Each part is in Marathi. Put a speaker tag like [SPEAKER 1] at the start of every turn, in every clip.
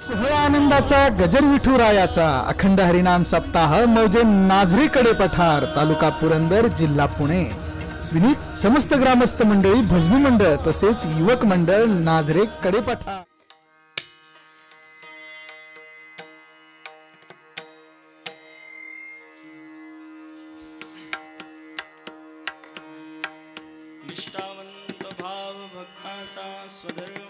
[SPEAKER 1] सोहळा आनंदाचा गजर विठुरायाचा अखंड हरिनाम सप्ताह मौजे नाझरेकडे पठार तालुका पुरंदर जिल्हा पुणे विनीत समस्त ग्रामस्थ मंडळी भजनी मंडळ तसेच युवक मंडळ नाझरेकडे पठार
[SPEAKER 2] निष्ठावंत भाव भक्ताचा स्वधर्म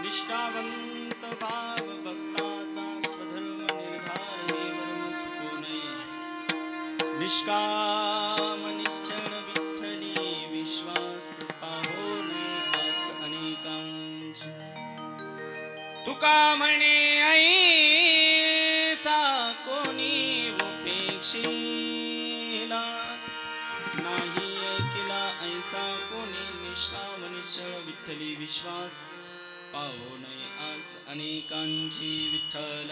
[SPEAKER 2] निष्ठावंत भाव भक्ताचा स्वधर्म निर्धार हे वर्म चुकू नये निष्काम निश्चल विठ्ठली विश्वास पाहो नये आस अनेकांची तुका म्हणे ऐसा कोणी उपेक्षिला नाही ऐकिला ऐसा कोणी निष्काम निश्चल विठ्ठली विश्वास पाहो नये आस अनेकांची विठ्ठल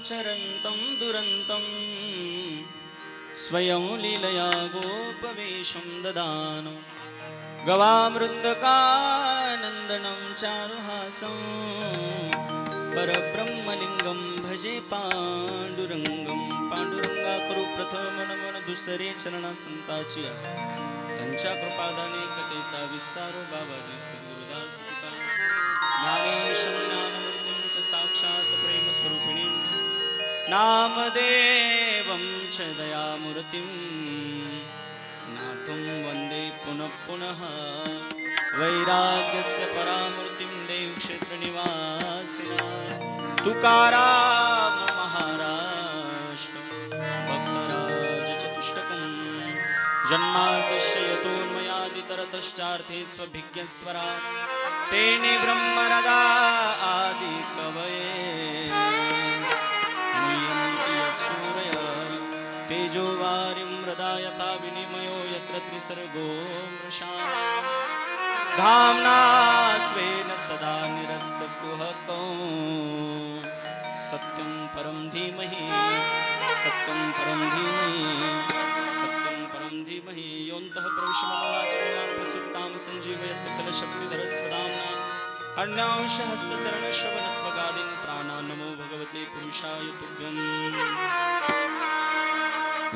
[SPEAKER 2] चरन्तं दुरन्तं स्वयं लीलया गोपवेशं ददानो गवामृतकानन्दनं चारुहासं परब्रह्मलिंगं भजे पांडुरंगं पांडुरंगा करू प्रथम नमन दुसरे चरणा संताची त्यांच्या कृपादाने कथेचा विस्तार बाबाजी सद्गुरुदास ज्ञानेश ज्ञानमूर्तिं च साक्षात् प्रेम स्वरूपिणी नामदेवं च दयामूर्तिं नाथं वन्दे पुनः पुनः वैराग्यस्य परामूर्तिं देवक्षेत्रनिवासिना तुकाराम महाराष्ट्रं भक्तराज चतुष्टकं जन्माद्यस्य यतोन्मयादितरतश्चार्थे स्वभिज्ञस्वरा तेने ब्रह्मरदा आदि कवये तेजो वारिं मृदा यथा विनिमयो यत्र त्रिसर्गो मृषा धाम्ना स्वेन सदा निरस्तकुहको सत्यं परं धीमहि सत्यं परं धीमहि सत्यं परं धीमहि योऽन्तः प्रविश्य मम वाचमिमां प्रसुप्तां सञ्जीवयत् खलशक्तिधरस्वदाम्ना अन्यांशहस्तचरणश्रवणत्वगादीन् प्राणान् नमो भगवते पुरुषाय तुभ्यम्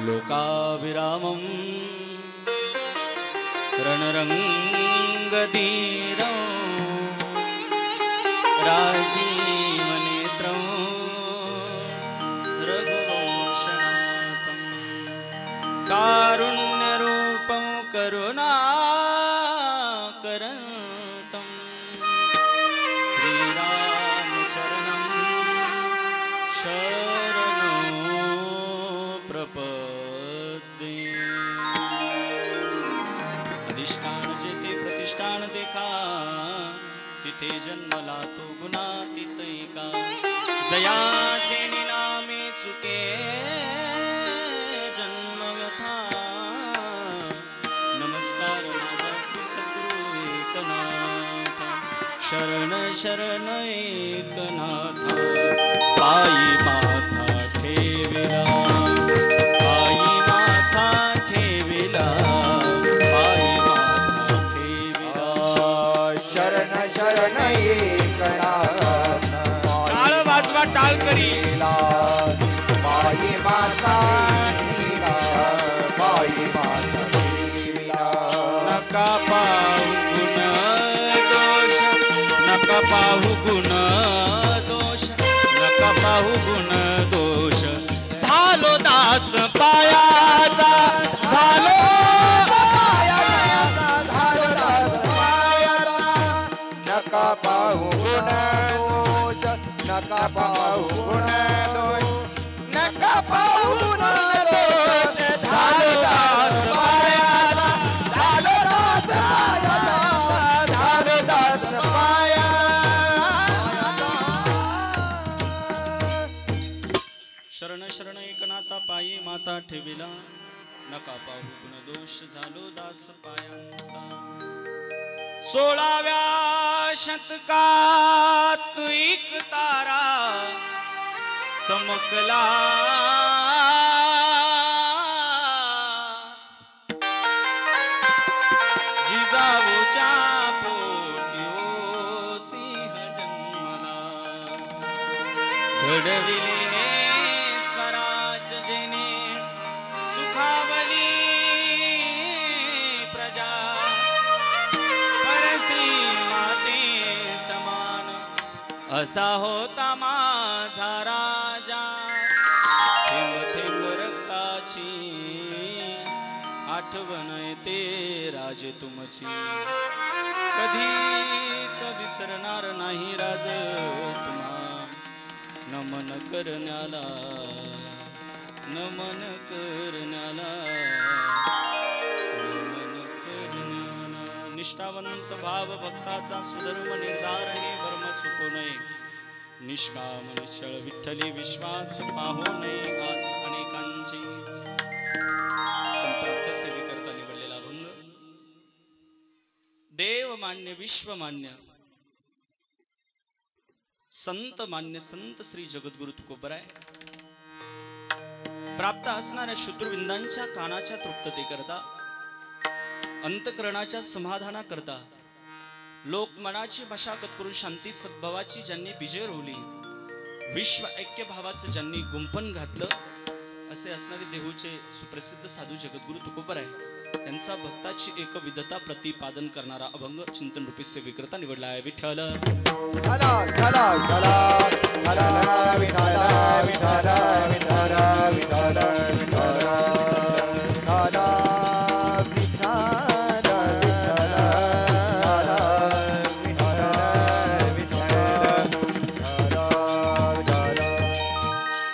[SPEAKER 2] लोकाभिरामं रणरङ्गधीरं राजीवनेत्रं रघुवंशनाथं कारुण्यरूपं करुणाकरन्तं श्रीरामचरणं अधिष्ठान जेते प्रतिष्ठान देखा तिथे जन्मला तो गुणातीत एका जयाचे निनामे चुके जन्म व्यथा नमस्कार माझा श्री सद्गुरु एकनाथ शरण शरण एकनाथ पायी माथा ठेविला पायी माथा ठेविला पायी माथा ठेविला
[SPEAKER 3] शरण शरण एकनाथ
[SPEAKER 2] टाळ वाजवा टाळ करी
[SPEAKER 3] पायी माता ठेविला पायी माता ठेविला
[SPEAKER 2] नका पाहू गुण दोष नका पाहू गुण दोष नका पाहू गुण दोष झालो दास पायाचा झालो
[SPEAKER 3] नका पाहू गुण दोष नका पाहू गुण दोष नका पाहू गुण दोष
[SPEAKER 2] झालो दास पायाचा
[SPEAKER 3] झालो दास पाया
[SPEAKER 2] शरण शरण एकनाथा पायी माता ठेविला नका पाहू गुण दोष झालो दास पायांचा 16व्या शतकात एक तारा चमकला जिजाऊच्या पोटी ओ सिंह जन्मला घडविले स्वराज जेने सुखावली प्रजा परश्री माते समान असा होता माझा राजा थेंब थेंब रक्ताची आठवण येते राजे तुमची कधीच विसरणार नाही राज तुम्हा नमन करण्याला नमन करण्याला नमन करण्याला निष्ठावंत भाव भक्ताचा सुधर्म निर्धार हे वर्म चुकू नये निष्काम निश्चळ विठ्ठली विश्वास पाहू नये आस अनेकांची संतप्त सेवेकरता निवडलेला अभंग देव मान्य विश्व मान्य संत मान्य संत श्री जगद्गुरु तुकोबराय प्राप्त असणाऱ्या शत्रुविंदांच्या कानाच्या तृप्ततेकरता अंतकरणाच्या समाधानाकरता लोकमनाची मशागत करून शांती सद्भावाची ज्यांनी बीजे रोवली विश्व ऐक्य भावाचं ज्यांनी गुंफण घातलं असे असणारे देहूचे सुप्रसिद्ध साधू जगद्गुरु तुकोबराय यांचा भक्ताची एकविधता प्रतिपादन करणारा अभंग चिंतन रूपी सेवेकरता निवडला आहे विठ्ठल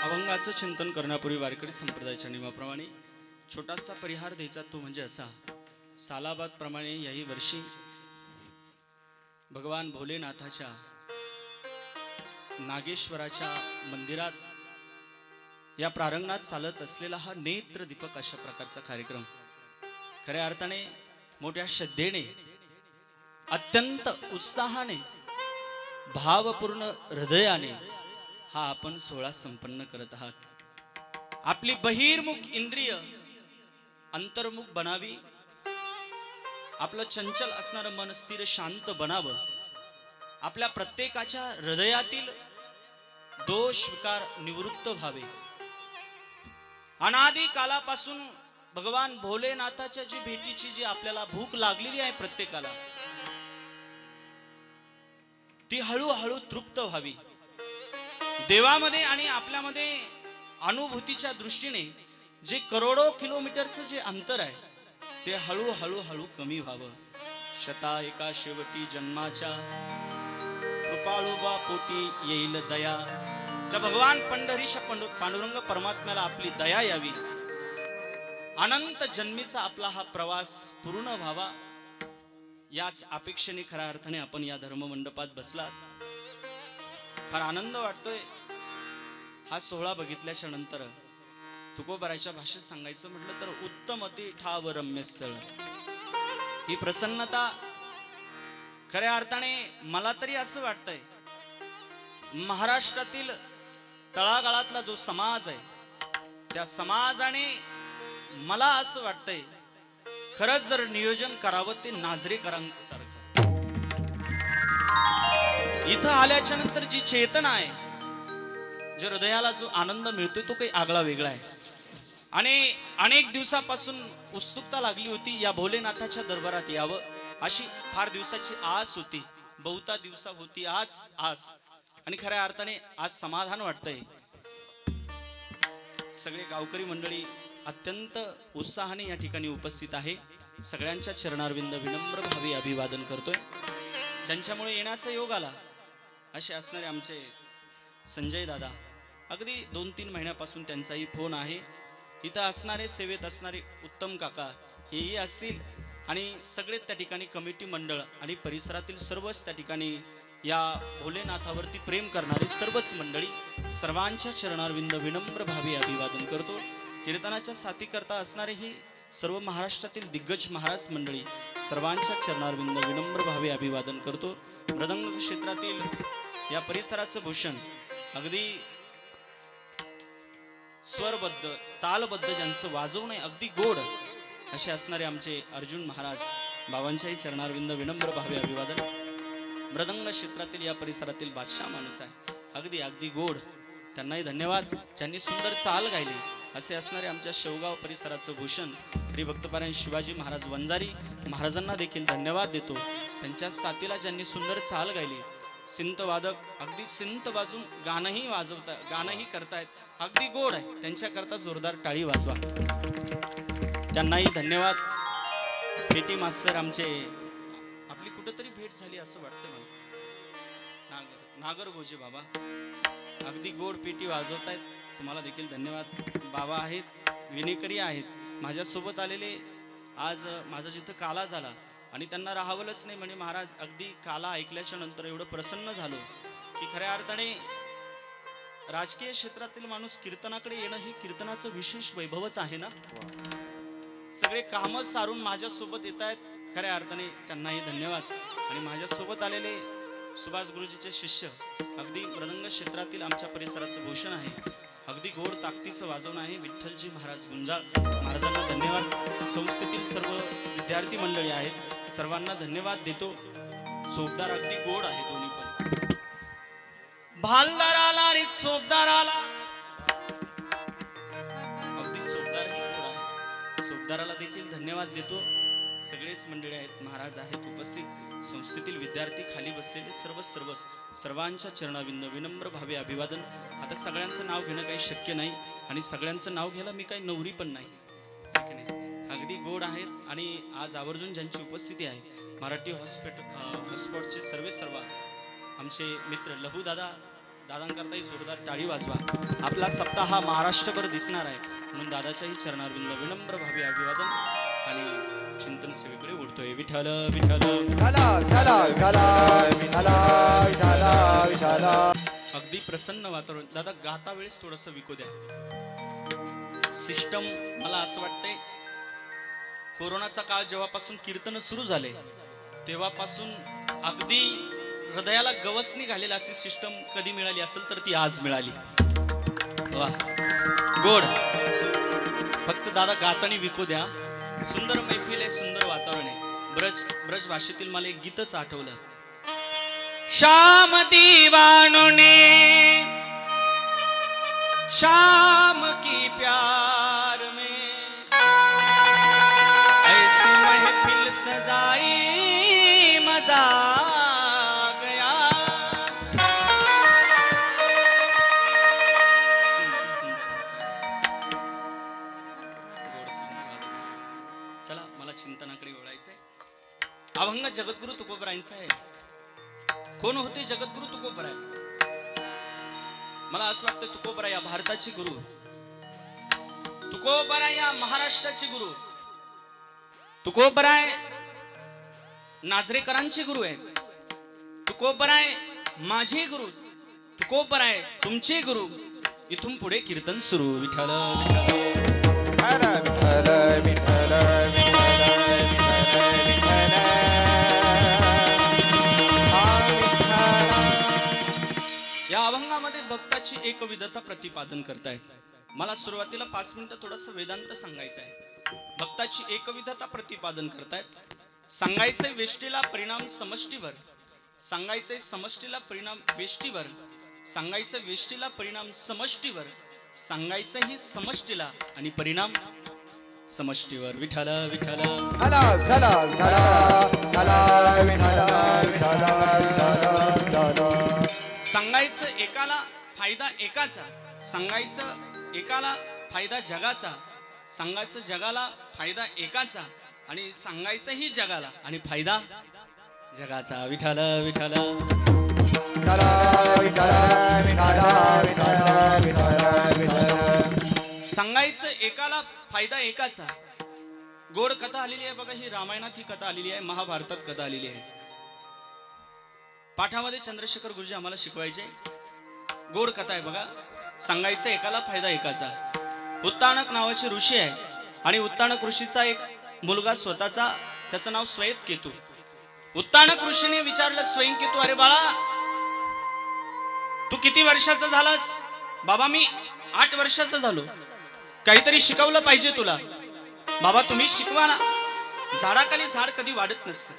[SPEAKER 2] अभंगाचं चिंतन करण्यापूर्वी वारकरी संप्रदायाच्या नियमाप्रमाणे छोटासा परिहार द्यायचा तो म्हणजे असा सालाबाद प्रमाणे याही वर्षी भगवान भोलेनाथाच्या नागेश्वराच्या मंदिरात या प्रांगणात चालत असलेला हा नेत्र दीपक अशा प्रकारचा कार्यक्रम खऱ्या अर्थाने मोठ्या श्रद्धेने अत्यंत उत्साहाने भावपूर्ण हृदयाने हा आपण सोहळा संपन्न करत आहात आपली बहिर्मुख इंद्रिय अंतर्मुख बनावी आपलं चंचल असणारं मन स्थिर शांत बनावं आपल्या प्रत्येकाच्या हृदयातील दोष विकार निवृत्त व्हावे अनादी कालापासून भगवान भोलेनाथाच्या जी भेटीची जी आपल्याला भूक लागलेली आहे प्रत्येकाला ती हळूहळू तृप्त व्हावी देवामध्ये आणि आपल्यामध्ये अनुभूतीच्या दृष्टीने जे करोडो किलोमीटरचं जे अंतर आहे ते हळूहळू हळू कमी व्हावं शता एका शेवटी जन्माच्या कृपाळोबा पोटी येईल दया त्या भगवान पंढरीच्या पांडुरंग परमात्म्याला आपली दया यावी अनंत जन्मीचा आपला हा प्रवास पूर्ण व्हावा याच अपेक्षेने खऱ्या अर्थाने आपण या धर्ममंडपात बसलात फार आनंद वाटतोय हा सोहळा बघितल्याच्या नंतर तुकोबराच्या भाषेत सांगायचं म्हटलं तर उत्तम अति ठाव रम्य स्थळ ही प्रसन्नता खऱ्या अर्थाने मला तरी असं वाटतंय महाराष्ट्रातील तळागाळातला जो समाज आहे त्या समाजाने मला असं वाटतंय खरंच जर नियोजन करावं ते नाझरेकरांसारखं इथं आल्याच्या नंतर जी चेतना आहे जो हृदयाला जो आनंद मिळतोय तो काही आगळा वेगळा आहे आणि अनेक दिवसापासून उत्सुकता लागली होती या भोलेनाथाच्या दरबारात यावं अशी फार दिवसाची आस होती बहुता दिवसा होती आज आस आणि खऱ्या अर्थाने आज समाधान वाटतंय सगळे गावकरी मंडळी अत्यंत उत्साहाने या ठिकाणी उपस्थित आहे सगळ्यांच्या चरणारविंद विनम्र भावे अभिवादन करतोय ज्यांच्यामुळे येण्याचा योग आला असे असणारे आमचे संजय दादा अगदी 2-3 महिन्यापासून त्यांचाही फोन आहे इथं असणारे सेवेत असणारे उत्तम काका हेही असतील आणि सगळे त्या ठिकाणी कमिटी मंडळ आणि परिसरातील सर्वच त्या ठिकाणी या भोलेनाथावरती प्रेम करणारे सर्वच मंडळी सर्वांच्या चरणारविंद विनम्र भावे अभिवादन करतो कीर्तनाच्या साथी करता असणारे ही सर्व महाराष्ट्रातील दिग्गज महाराज मंडळी सर्वांच्या चरणारविंद विनम्र भावे अभिवादन करतो. मृदंग क्षेत्रातील या परिसराचं भूषण अगदी स्वरबद्ध तालबद्ध ज्यांचं वाजवणे अगदी गोड असे असणारे आमचे अर्जुन महाराज बाबांच्याही चरणारविंद विनम्र भावे अभिवादन. मृदंग क्षेत्रातील या परिसरातील बादशाह माणूस आहे, अगदी अगदी गोड, त्यांनाही धन्यवाद. ज्यांनी सुंदर चाल गायली असे असणारे आमच्या शेवगाव परिसराचं भूषण हरिभक्तपरायण शिवाजी महाराज वंजारी महाराजांना देखील धन्यवाद देतो. त्यांच्या साथीला ज्यांनी सुंदर चाल गायली, सिंत वादक अगदी सिंत वाजून गाणंही करतायत, अगदी गोड आहे, त्यांच्याकरता जोरदार टाळी वाजवा. त्यांनाही धन्यवाद. पेटी मास्तर आमचे, आपली कुठंतरी भेट झाली असं वाटतं मला. नागर गोजे बाबा अगदी गोड पेटी वाजवतायत, तुम्हाला देखील धन्यवाद. बाबा आहेत, विनेकरी आहेत, माझ्यासोबत आलेले. आज माझा जिथं काला झाला आणि त्यांना राहावलंच नाही म्हणे महाराज, अगदी काला ऐकल्याच्या नंतर एवढं प्रसन्न झालो की खऱ्या अर्थाने राजकीय क्षेत्रातील माणूस कीर्तनाकडे येणं ही कीर्तनाचं विशेष वैभवच आहे ना. सगळे कामं सारून माझ्यासोबत येत आहेत, खऱ्या अर्थाने त्यांनाही धन्यवाद. आणि माझ्यासोबत आलेले सुभाष गुरुजीचे शिष्य अगदी मृदंग क्षेत्रातील आमच्या परिसराचं भूषण आहे, अगदी गोड ताकदीचं वाजवणं आहे विठ्ठलजी महाराज गुंजाळ महाराजांना धन्यवाद. संस्थेतील सर्व विद्यार्थी मंडळी आहेत, सर्वांना धन्यवाद देतो. चोपदार अगदी गोड आहे दोन्ही पण. भालदार आला आणि चोपदार आला, अगदी चोपदार ही गोड आहे. चोपदाराला देखील धन्यवाद देतो. सगळेच मंडळी आहेत, महाराज आहेत उपस्थित, संस्थेतील विद्यार्थी खाली बसलेले सर्वांच्या चरणाविंद विनम्र भावे अभिवादन. आता सगळ्यांचं नाव घेणं काही शक्य नाही आणि सगळ्यांचं नाव घ्यायला मी काही नवरी पण नाही, अगदी गोड आहेत. आणि आज आवर्जून ज्यांची उपस्थिती आहे, मराठी हॉटस्पॉटचे सर्व आमचे मित्र लहू दादांकरताही जोरदार टाळी वाजवा. आपला सप्ताह हा महाराष्ट्रभर दिसणार आहे म्हणून दादाच्याही चरणारविंद विनम्र भावे अभिवादन. आणि चिंतन सेवेकडे उडतोय. विठ्ठल विठ्ठल अगदी प्रसन्न वातावरण. दादा गाता वेळेस थोडस विकू द्या. सिस्टम मला असं वाटतंय कोरोनाचा काळ जेव्हापासून कीर्तन सुरू झाले तेव्हापासून अगदी हृदयाला गवसणी घालेला अशी सिस्टम कधी मिळाली असेल तर ती आज मिळाली. वा गोड. फक्त दादा गातानी विकू द्या. सुंदर मैफिल आहे, सुंदर वातावरण आहे. ब्रज भाषेतील मला एक गीतच आठवलं. श्याम दीवानों ने शाम की प्यार में ऐसी महफिल सजाई मजा गया. चला मला चिंतनाकडे ओळायचंय. अभंग जगद्गुरु तुकोबरायांचा आहे. कोण होते जगद्गुरु तुकोबराय? मला असं वाटतं तुकोबराय या भारताचे गुरु, तुकोबराय या महाराष्ट्राचे गुरु, तुकोबराय नाझरेकरांचे गुरु आहेत, तुकोबराय माझे गुरु, तुकोबराय तुमचे गुरु. इथून पुढे कीर्तन सुरू. विठ्ठल या अभंगामध्ये भक्ताची एकविधता प्रतिपादन करतायत. मला सुरुवातीला 5 मिनिटं थोडस वेदांत सांगायचं आहे. भक्ताची एकविधता प्रतिपादन करतायत. सांगायचंय वेष्टीला परिणाम समष्टीवर, सांगायचंय समष्टीला परिणाम वेष्टीवर, सांगायचं वेष्टीला परिणाम समष्टीवर, सांगायचं ही समष्टीला आणि परिणाम समष्टीवर. विठ्ठल विठ्ठल सांगायचं एकाला फायदा एकाचा, सांगायचं एकाला फायदा जगाचा, सांगायचं जगाला फायदा एकाचा आणि सांगायचं ही जगाला आणि फायदा जगाचा. विठ्ठल विठ्ठल सांगायचं एकाला फायदा एकाचा. गोड कथा आलेली आहे बघा. ही रामायणात ही कथा आलेली आहे, महाभारतात कथा आलेली आहे. पाठामध्ये चंद्रशेखर गुरुजी आम्हाला शिकवायचे. गोड कथा आहे बघा. सांगायचं एकाला फायदा एकाचा. उत्तानक नावाचे ऋषी आहे. उत्तानक ऋषीचा एक मुलगा स्वतःचा, त्याचं नाव स्वयंकेतू. उत्तानक ऋषीने विचारलं स्वयंकेतू, अरे बाळा तू किती वर्षाचा झालास? बाबा मी 8 वर्षाचा झालो. काहीतरी शिकवलं पाहिजे तुला. बाबा तुम्ही शिकवा ना, झाडाखाली झाड कधी वाढत नसतं,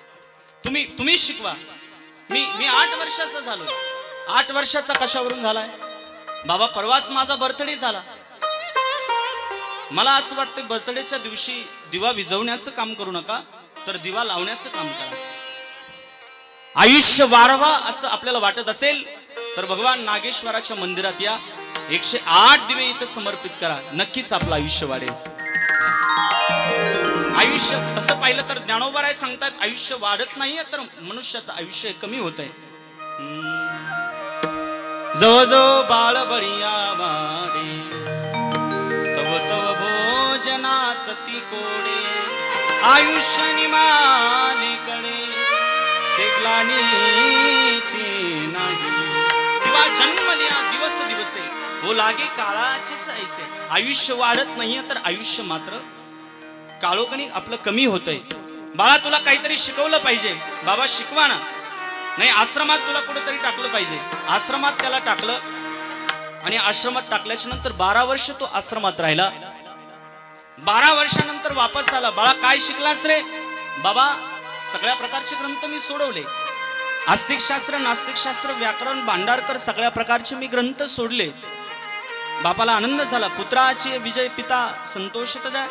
[SPEAKER 2] तुम्ही शिकवा. मी 8 वर्षाचा झालो. 8 वर्षाचा कशावरून झालाय? बाबा परवाच माझा बर्थडे झाला. मला असं वाटतं बर्थडेच्या दिवशी दिवा विझवण्याचं काम करू नका, तर दिवा लावण्याचं काम करा. आयुष्य वाढवा असं आपल्याला वाटत असेल तर भगवान नागेश्वराच्या मंदिरात या, 108 दिवे इथं समर्पित करा, नक्कीच आपलं आयुष्य वाढेल. आयुष्य तसं पाहिलं तर ज्ञानोबा सांगतात आयुष्य वाढत नाहीये तर मनुष्याचं आयुष्य कमी होत आहे. जवळ बाळ बळिया वाडे, तव तव भोजनाच ती कोडे, आयुष्य निमानेकडे तेगलानीची नाही. किंवा जन्मल्या दिवस दिवसे हो लागे काळाचेच ऐसे. आयुष्य वाढत नाहीये तर आयुष्य मात्र काळोखणी आपलं कमी होतंय. बाळा तुला काहीतरी शिकवलं पाहिजे. बाबा शिकवा ना. नाही आश्रमात तुला कुठेतरी टाकलं पाहिजे. आश्रमात त्याला टाकलं आणि आश्रमात टाकल्याच्या नंतर 12 वर्ष तो आश्रमात राहिला. 12 वर्षानंतर वापस आला. बाळा काय शिकलास रे? बाबा सगळ्या प्रकारचे ग्रंथ मी सोडवले. आस्तिकशास्त्र, नास्तिकशास्त्र, व्याकरण, भांडारकर सगळ्या प्रकारचे मी ग्रंथ सोडले. बापाला आनंद झाला. पुत्राची विजय पिता संतोषित जाय.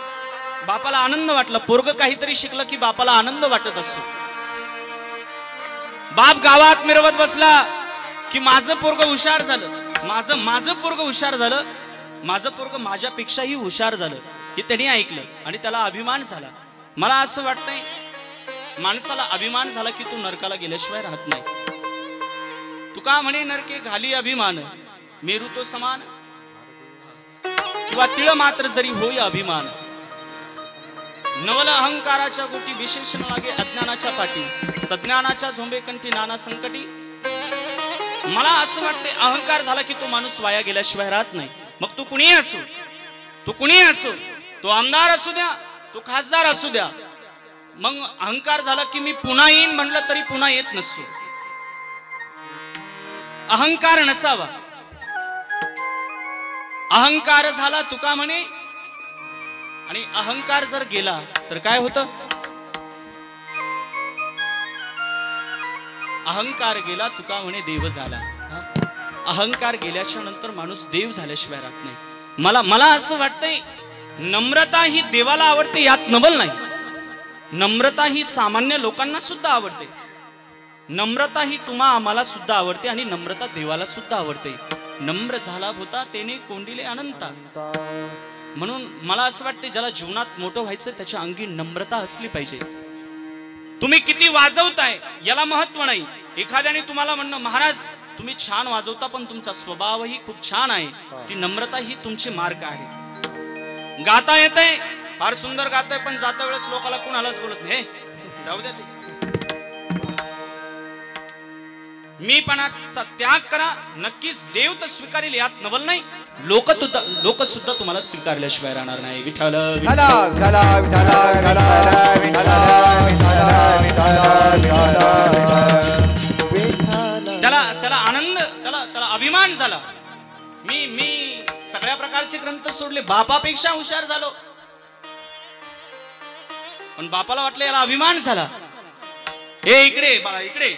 [SPEAKER 2] बापाला आनंद वाटला. पोरग काहीतरी शिकलं की बापाला आनंद वाटत असतो. बाप गावात मिरवत बसला की माझं पोरग हुशार झालं, माझं पोरग हुशार झालं, माझं पोरग माझ्यापेक्षाही हुशार झालं हे त्यांनी ऐकलं आणि त्याला अभिमान झाला. मला असं वाटतंय माणसाला अभिमान झाला की तू नरकाला गेल्याशिवाय राहत नाही. तुका म्हणे नरके घाली अभिमान, मेरू तो समान, किंवा तिळ मात्र जरी होई अभिमान, नवल अहंकाराच्या गोटी विशेषण लागे अज्ञानाच्या पाठी, सज्ञानाच्या झोंबे कंठी नाना संकटी. मला असं वाटते अहंकार झाला की तो माणूस वाया गेल्याशिवाय राहत नाही. मग तू कुणीही असो, तो आमदार असू द्या, तो खासदार असू द्या. मग अहंकार झाला की मी पुन्हा येईन म्हणलं तरी पुन्हा येत नसतो. अहंकार नसावा. अहंकार झाला तुका म्हणे, आणि अहंकार जर गेला तर काय होतं? अहंकार गेला तुका म्हणे देव झाला. अहंकार गेल्याच्या नंतर माणूस देव झाल्याशिवाय राहत नाही. मला असं वाटतंय नम्रता ही देवाला आवडते यात नवल नाही. नम्रता ही सामान्य लोकांना सुद्धा आवडते. नम्रता ही तुम्हा आम्हाला सुद्धा आवडते आणि नम्रता देवाला सुद्धा आवडते. नम्र झाला होता तेने कोंडिले अनंता. म्हणून मला असं वाटते ज्याला जीवनात मोठं व्हायचं त्याच्या अंगी नम्रता असली पाहिजे. तुम्ही किती वाजवताय याला महत्व नाही. एखाद्याने तुम्हाला म्हणणं महाराज तुम्ही छान वाजवता पण तुमचा स्वभावही खूप छान आहे, ती नम्रता ही तुमची मार्क आहे. गाता येतंय, फार सुंदर गाताय, पण जाता वेळेस लोकांना कुणालाच बोलत नाही, जाऊ द्या ते. मीपणाचा त्याग करा, नक्कीच देव तर स्वीकारेल यात नवल नाही. लोक सुद्धा तुम्हाला स्वीकारल्याशिवाय राहणार नाही. विठ्ठल त्याला आनंद, त्याला अभिमान झाला. मी सगळ्या प्रकारचे ग्रंथ सोडले, बापापेक्षा हुशार झालो. पण बापाला वाटलं याला अभिमान झाला. हे इकडे बाळा इकडे,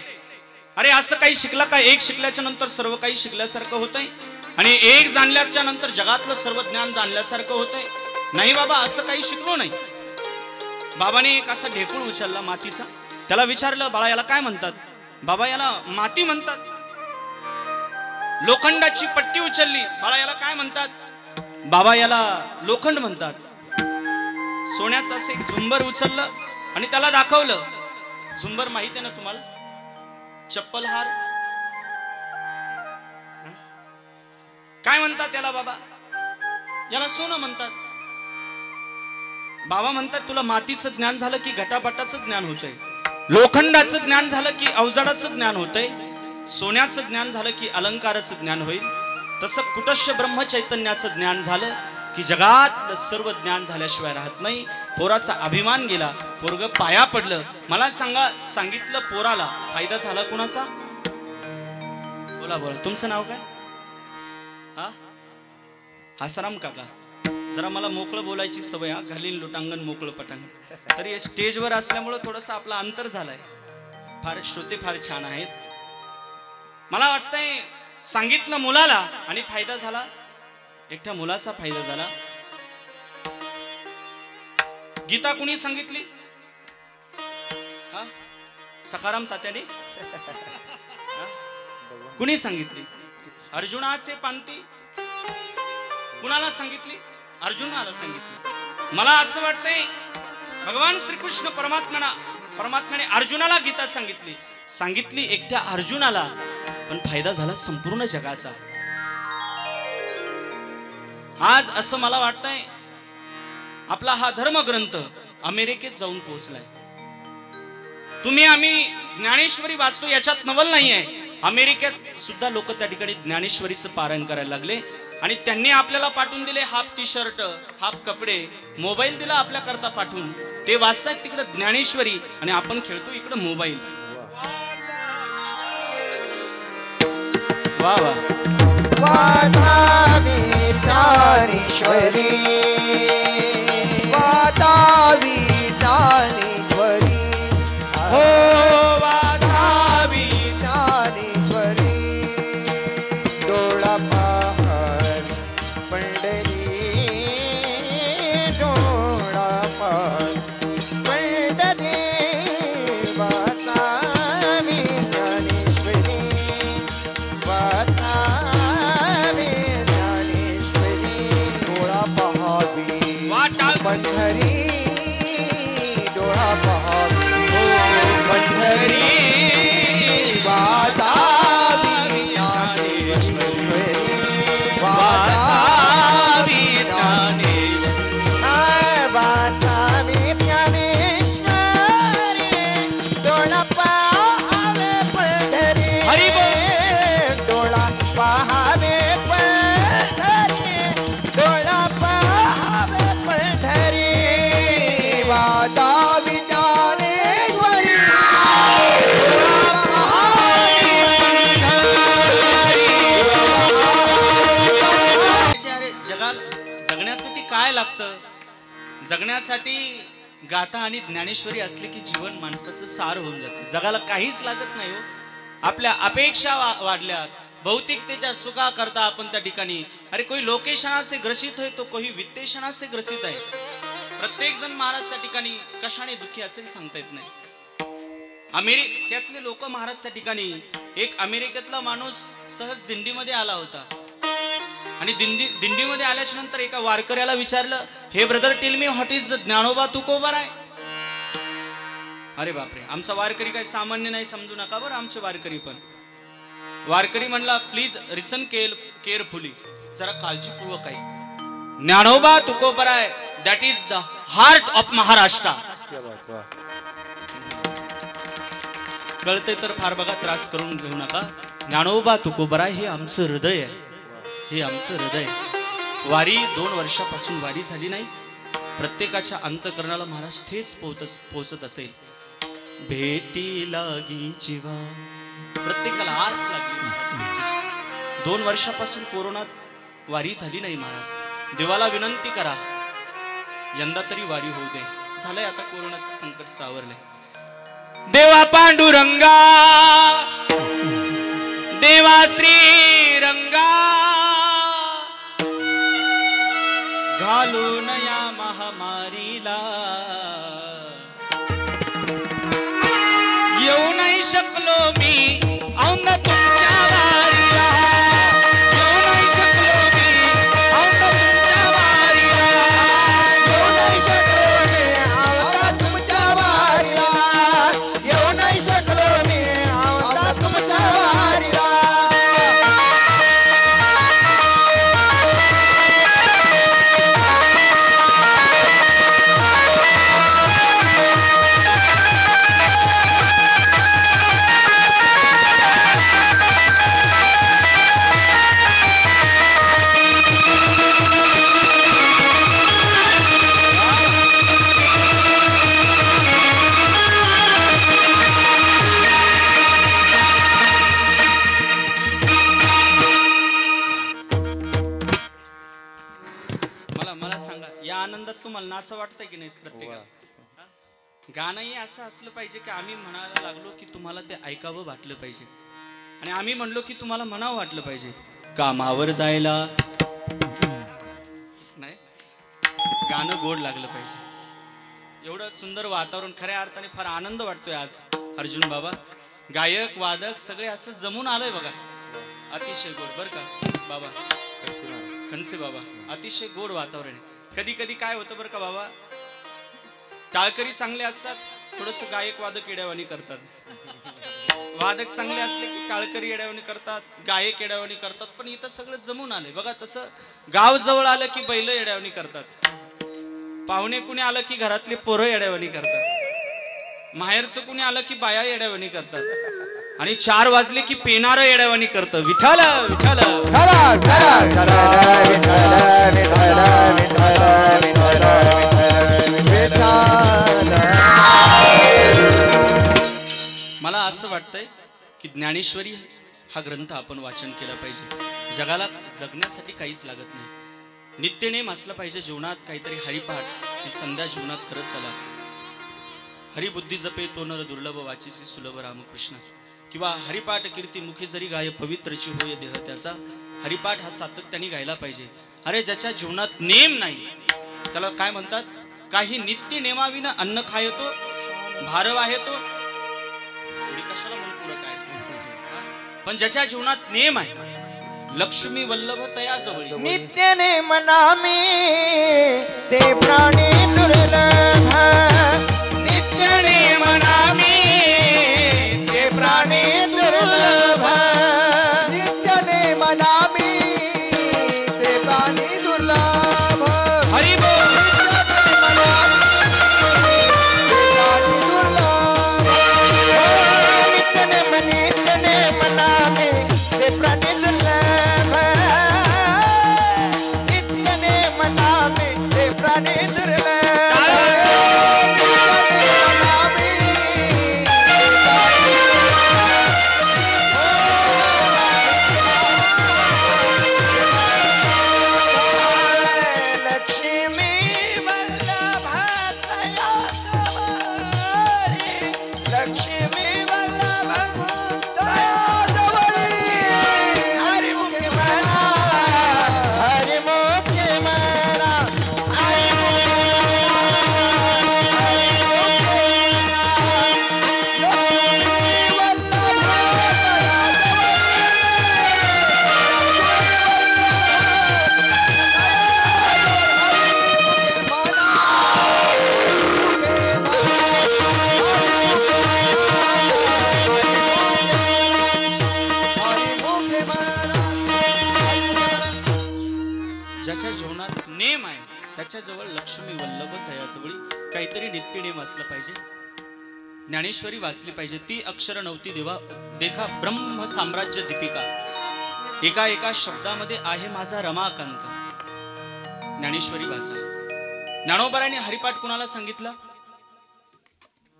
[SPEAKER 2] अरे असं काही शिकला का? एक शिकल्याच्या नंतर सर्व काही शिकल्यासारखं होतंय आणि एक जाणल्याच्या नंतर जगातलं सर्व ज्ञान जाणल्यासारखं होतंय. नाही बाबा असं काही शिकलो नाही. बाबाने एक असा ढेकूळ उचलला मातीचा. त्याला विचारलं बाळा याला काय म्हणतात? बाबा याला माती म्हणतात. लोखंडाची पट्टी उचलली. बाळा याला काय म्हणतात? बाबा याला लोखंड म्हणतात. सोन्याचं असं एक झुंबर उचललं आणि त्याला दाखवलं. झुंबर माहिती आहे ना तुम्हाला? चप्पल हार काय म्हणतात त्याला? बाबा याला सोनं म्हणतात. बाबा म्हणतात तुला मातीचं ज्ञान झालं की घटापटाचं ज्ञान होतंय, लोखंडाचं ज्ञान झालं की अवजाडाचं ज्ञान होतंय, सोन्याचं ज्ञान झालं की अलंकाराचं ज्ञान होईल. तसं कुटस्य ब्रह्म चैतन्याचं ज्ञान झालं की जगात सर्व ज्ञान झाल्याशिवाय राहत नाही. पोराचा अभिमान गेला, पोरग पाया पडलं. मला सांगा, सांगितलं पोराला, फायदा झाला कुणाचा? बोला बोला, तुमचं नाव काय? हा, हासाराम काका. जरा मला मोकळं बोलायची सवय, हा, घालीन लोटांगण मोकळं पटांगण. तरी स्टेजवर असल्यामुळं थोडंसं आपला अंतर झालाय. फार श्रोते फार छान आहेत. मला वाटतंय सांगितलं मुलाला आणि फायदा झाला, एकट्या मुलाचा फायदा झाला. गीता कुणी सांगितली? हा, सखाराम तात्याने. कुणी सांगितली? अर्जुनाचे पांती. कुणाला सांगितली? अर्जुनाला सांगितली. मला असं वाटतंय भगवान श्रीकृष्ण परमात्म्याने अर्जुनाला गीता सांगितली एकट्या अर्जुनाला, पण फायदा झाला संपूर्ण जगाचा. आज असं मला वाटतंय आपला हा धर्मग्रंथ अमेरिकेत जाऊन पोहोचलाय. तुम्ही आम्ही ज्ञानेश्वरी वाचतो याच्यात नवल नाहीये. अमेरिकेत सुद्धा लोक त्या ठिकाणी ज्ञानेश्वरीचं पारायण करायला लागले आणि त्यांनी आपल्याला पाठवून दिले हाफ टी शर्ट, हाफ कपडे, मोबाईल दिला आपल्या करता पाठवून. ते वाचतायत तिकडे ज्ञानेश्वरी आणि आपण खेळतो इकडे मोबाईल. वा वा.
[SPEAKER 3] वातावी ज्ञानेश्वरी, वातावी ज्ञानेश्वरी, हो वातावी ज्ञानेश्वरी. डोळा पहाड पंढरी, डोळा पहाड पंढरी, वातावी ज्ञानेश्वरी, वातावी ज्ञानेश्वरी. डोळा पहावी पंढरी, डोळा पहावी पंढरी, वातावी ज्ञानेश्वरी, वातावी ज्ञानेश्वरी, वातावी ज्ञानेश्वरी. डोळा पहावे पंढरी, हरी बोल. डोळा पहावे पंढरी, डोळा पहावे पंढरी, वातावी ज्ञानेश्वरी.
[SPEAKER 2] अरे जगाला जगण्यासाठी काय लागतं? जगण्यासाठी गाथा आणि ज्ञानेश्वरी असली की जीवन माणसाचं सार होऊन जाते. जगाला काहीच लागत नाही हो. आपल्या अपेक्षा वाढल्यात, भौतिकतेच्या सुखा करता आपण त्या ठिकाणी, अरे कोई लोकेशना से ग्रसित है तो कोई वित्तेशना से ग्रसित आहे. प्रत्येक जण महाराजच्या ठिकाणी कशाने दुःखी असेल सांगता येत नाही. अमेरिकेतले लोक महाराजच्या ठिकाणी, एक अमेरिकेतला माणूस सहज दिंडीमध्ये आला होता आणि दिंडीमध्ये आल्याच्या नंतर एका वारकऱ्याला विचारलं, हे brother tell me what is Dnyanoba Tukobaraya. अरे बापरे, आमचा वारकरी काही सामान्य नाही समजू नका बरं. आमचे वारकरी पण वारकरी म्हणला, प्लीज रिसन केअरफुली, जरा काळजीपूर्वक आहे. Dnyanoba Tukobaraya, that is the heart of Maharashtra. कळते तर फार बघा, त्रास करून घेऊ नका. ज्ञानोबा तुकोबाराय हे आमचं हृदय आहे, हे आमचं हृदय. वारी 2 वर्षापासून वारी झाली नाही. प्रत्येकाच्या अंतकरणाला महाराज ठेच पोहोचत असेल. भेटी लागी जीवा, प्रत्येकाला आस लागली महाराज भेटीची. 2 वर्षापासून कोरोनात वारी झाली नाही. महाराज देवाला विनंती करा, यंदा तरी वारी होऊ दे. झालंय आता कोरोनाचं संकट सावरलंय. देवा पांडुरंगा, देवा श्री रंगा, घालून या महामारीला येऊ नाही शकलो मी औंध तुमच्या वारीला. येऊ नाही शकलो मी औंध तुमच्या वारीला.
[SPEAKER 3] येऊ नाही शकलो मी औंध तुमच्या वारीला. येऊ नाही शकलो मी औंध
[SPEAKER 2] आनंदात तुम्हाला नाचं वाटतंय की नाही प्रत्येकाला? गाणंही असं असलं पाहिजे की आम्ही म्हणायला लागलो की तुम्हाला ते ऐकावं वाटलं पाहिजे, आणि आम्ही म्हणलो की तुम्हाला म्हणावं वाटलं पाहिजे. कामावर जायला नाही, गाणं गोड लागलं पाहिजे. एवढं सुंदर वातावरण, खऱ्या अर्थाने फार आनंद वाटतोय आज. अर्जुन बाबा, गायक वादक सगळे असं जमून आलंय बघा. अतिशय गोड बरं का बाबा, खनसे बाबा, अतिशय गोड वातावरण आहे. कधी कधी काय होतं बरं का बाबा, टाळकरी चांगले असतात, थोडस गायक वादक येड्यावानी करतात. वादक चांगले असले की टाळकरी येड्यावानी करतात, गायक येड्यावानी करतात. पण इथं सगळं जमून आलंय बघा. तसं गाव जवळ आलं की बैल येड्यावानी करतात, पाहुणे कुणी आलं की घरातले पोरं येड्यावानी करतात, माहेरचं कुणी आलं की बाया येड्यावानी करतात, आणि 4 वाजले की पेनारं येड्यावानी करतं. विठाल विठाल मला असं वाटतंय की ज्ञानेश्वरी हा ग्रंथ आपण वाचन केला पाहिजे. जगाला जगण्यासाठी काहीच लागत नाही. नित्यनेम असलं पाहिजे जीवनात, काहीतरी हरिपाठ ही संध्या जीवनात करत चला. हरिबुद्धी जपे तो नर दुर्लभ, वाचिसी सुलभ रामकृष्ण. किंवा हरिपाठ कीर्ती मुखी जरी गाय, पवित्रची होय देह त्याचा. हरिपाठ हा सातत्याने गायला पाहिजे. अरे ज्याच्या जीवनात नेम नाही त्याला काय म्हणतात? काही नित्य नेमाविना अन्न खायतो, भारव आहे तो कशाला म्हणून पुढं काय. पण ज्याच्या जीवनात नेम आहे, लक्ष्मी वल्लभ तया जवळ.
[SPEAKER 3] नित्य नेम नामी ते प्राणी दुर्लभ, नित्य नेम नामी ते प्राणी दुर्लभ, नित्य नेम नामी ते प्राणी दुर्लभ.
[SPEAKER 2] हरी बोल. त्याच्याजवळ लक्ष्मी वल्लभ तयाजवळी काहीतरी नित्यनेम असलं पाहिजे. ज्ञानेश्वरी वाचली पाहिजे. ती अक्षर नव्हती देवा देखा ब्रह्म साम्राज्य दीपिका, एका एका शब्दामध्ये आहे माझा रमाकांत. ज्ञानेश्वरी वाचा. ज्ञानोबारांनी हरिपाठ कुणाला सांगितला?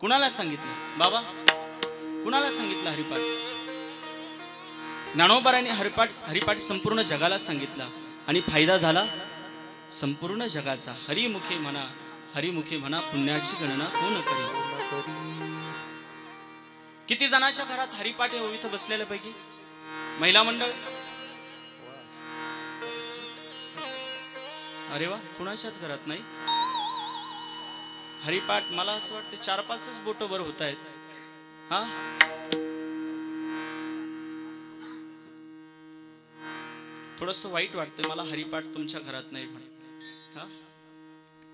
[SPEAKER 2] कुणाला सांगितलं बाबा? कुणाला सांगितलं हरिपाठ? ज्ञानोबारांनी हरिपाठ संपूर्ण जगाला सांगितला आणि फायदा झाला संपूर्ण जगाचा. हरिमुखे म्हणा, हरिमुखे म्हणा, पुण्याची गणना कोण करी. किती जणांच्या घरात हरिपाठ आहे इथं बसलेल्या पैकी? महिला मंडळ? अरे वा, कुणाच्याच घरात नाही हरिपाठ. मला असं वाटतं 4-5च बोट वर होत आहेत. हा, थोडस वाईट वाटतंय मला हरिपाठ तुमच्या घरात नाही म्हणून.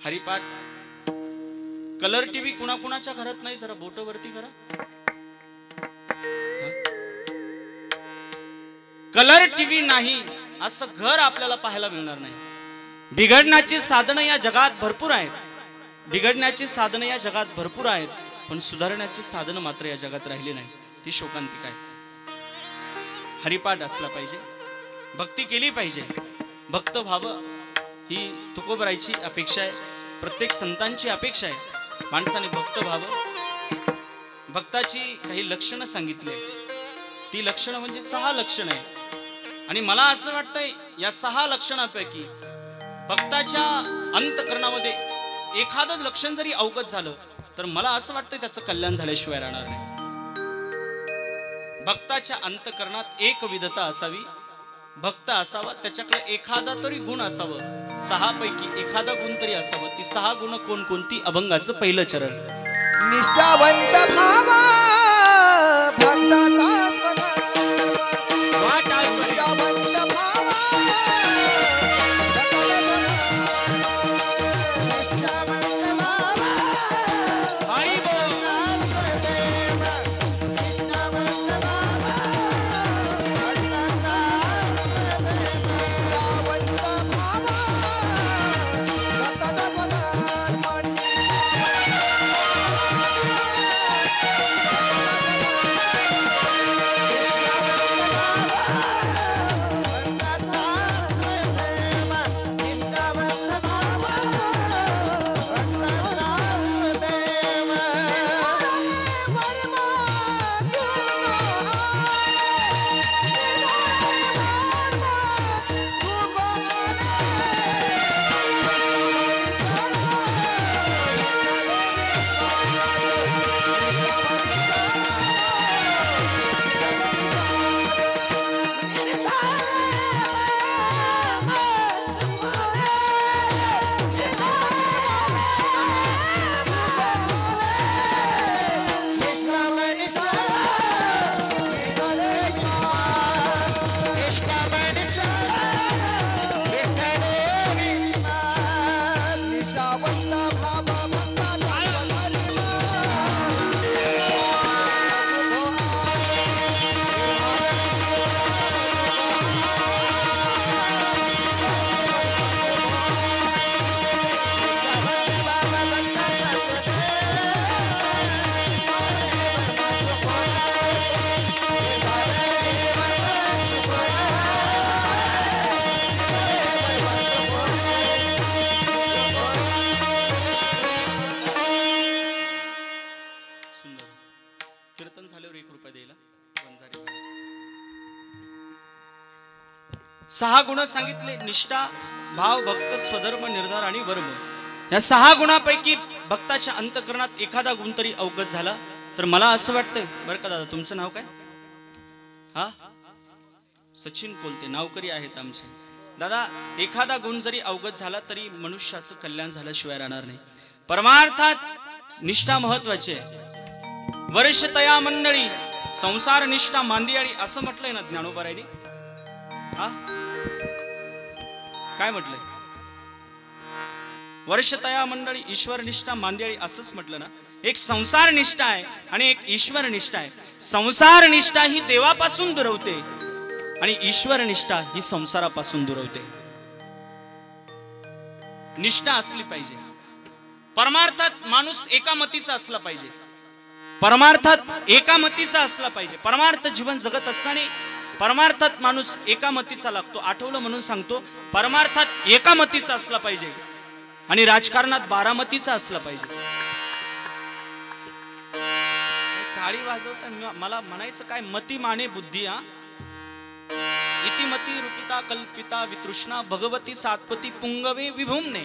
[SPEAKER 2] हरिपाठ कलर टीव्ही कुणाकुणाच्या घरात नाही? जरा बोट वरती करा. कलर टीव्ही नाही असं घर आपल्याला पाहायला मिळणार नाही. बिघडण्याची साधनं या जगात भरपूर आहेत. बिघडण्याची साधनं या जगात भरपूर आहेत, पण सुधारण्याची साधनं मात्र या जगात राहिली नाही. ती शोकांतिका आहे. हरिपाठ असला पाहिजे, भक्ती केली पाहिजे. भक्त व्हावं ही तुकोबरायची अपेक्षा आहे, प्रत्येक संतांची अपेक्षा आहे. माणसाने भक्त व्हावं. भक्ताची काही लक्षणं सांगितली. ती लक्षणं म्हणजे 6 लक्षणं आहे, आणि मला असं वाटतंय या 6 लक्षणांपैकी भक्ताच्या अंतकरणामध्ये एखादंच लक्षण जरी अवगत झालं तर मला असं वाटतं त्याचं कल्याण झाल्याशिवाय राहणार नाही. भक्ताच्या अंतकरणात एक विधता असावी, भक्त असावा, त्याच्याकडे एखादा तरी गुण असावं, 6 पैकी एखादा गुण तरी असावं. ती 6 गुण कोणकोणती? अभंगाचं पहिलं चरण.
[SPEAKER 3] निष्ठावंत भावा भक्ताचा
[SPEAKER 2] कीर्तन झाल्यावर 1 रुपया द्यायला वंजारी. 6 गुण सांगितले: निष्ठा, भाव, भक्त, स्वधर्म, निर्धार आणि वर्म. या 6 गुणापैकी भक्ताच्या अंतकरणात एखादा गुण तरी अवगत झाला तर मला असं वाटतंय. बरं का दादा, तुमचं नाव काय? हा, सचिन कोलते, नावकरी आहेत आमचे. दादा, एखादा गुण जरी अवगत झाला तरी मनुष्याचं कल्याण झाल्याशिवाय राहणार नाही. परमार्थात निष्ठा महत्वाची आहे. वर्षतया मंडळी संसार निष्ठा मांदियाळी असं म्हटलंय ना ज्ञानोबारायने. हा, काय म्हटलंय? वर्षतया मंडळी ईश्वर निष्ठा मांदियाळी असंच म्हटलं ना. एक संसार निष्ठा आहे आणि एक ईश्वर निष्ठा आहे. संसार निष्ठा ही देवापासून दुरवते आणि ईश्वर निष्ठा ही संसारापासून दुरवते. निष्ठा असली पाहिजे. परमार्थात माणूस एकामतीचा असला पाहिजे. परमार्थात एकामतीचा असला पाहिजे. परमार्थ जीवन जगत असताना परमार्थात माणूस एकामतीचा लागतो. आठवलं म्हणून सांगतो, परमार्थात एकामतीचा असला पाहिजे आणि राजकारणात बारामतीचा असला पाहिजे. टाळी वाजवता मला म्हणायचं काय? मती माने बुद्धी. हा, इतिमती रूपिता कल्पिता वितृष्णा भगवती सात्पती पुंगवे विभुमने.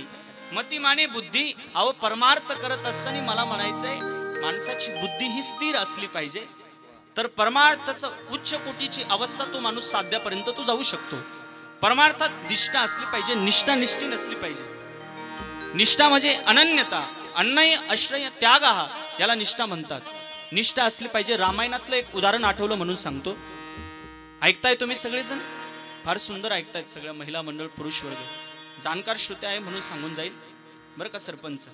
[SPEAKER 2] मती माने बुद्धी. अहो, परमार्थ करत असताना मला म्हणायचंय, माणसाची बुद्धी ही स्थिर असली पाहिजे तर परमार्थाचं उच्च कोटीची अवस्था तो माणूस साध्यापर्यंत तो जाऊ शकतो. परमार्थात निष्ठा असली पाहिजे, निष्ठा निष्ठी नसली पाहिजे. निष्ठा म्हणजे अनन्यता, अन्नय आश्रय त्याग, याला निष्ठा म्हणतात. निष्ठा असली पाहिजे. रामायणातलं एक उदाहरण आठवलं म्हणून सांगतो. ऐकताय तुम्ही सगळेजण? फार सुंदर ऐकतायत सगळ्या महिला मंडळ, पुरुष वर्ग. जाणकार श्रोते आहे म्हणून सांगून जाईल बरं का सरपंच.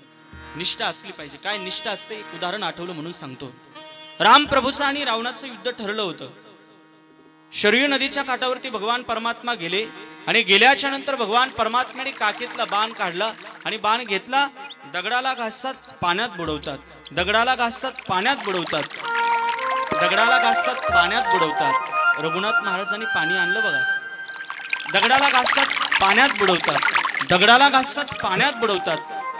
[SPEAKER 2] निष्ठा असली पाहिजे. काय निष्ठा असते? एक उदाहरण आठवलं म्हणून सांगतो. राम प्रभूचं आणि रावणाचं युद्ध ठरलं होतं. शरयू नदीच्या काठावरती भगवान परमात्मा गेले आणि गेल्याच्या नंतर भगवान परमात्म्याने काखेतला बाण काढला आणि बाण घेतला. दगडाला घासतात, पाण्यात बुडवतात. दगडाला घासतात, पाण्यात बुडवतात. दगडाला घासतात, पाण्यात बुडवतात. रघुनाथ महाराजांनी पाणी आणलं बघा. दगडाला घासतात, पाण्यात बुडवतात. दगडाला घासतात, पाण्यात बुडवतात.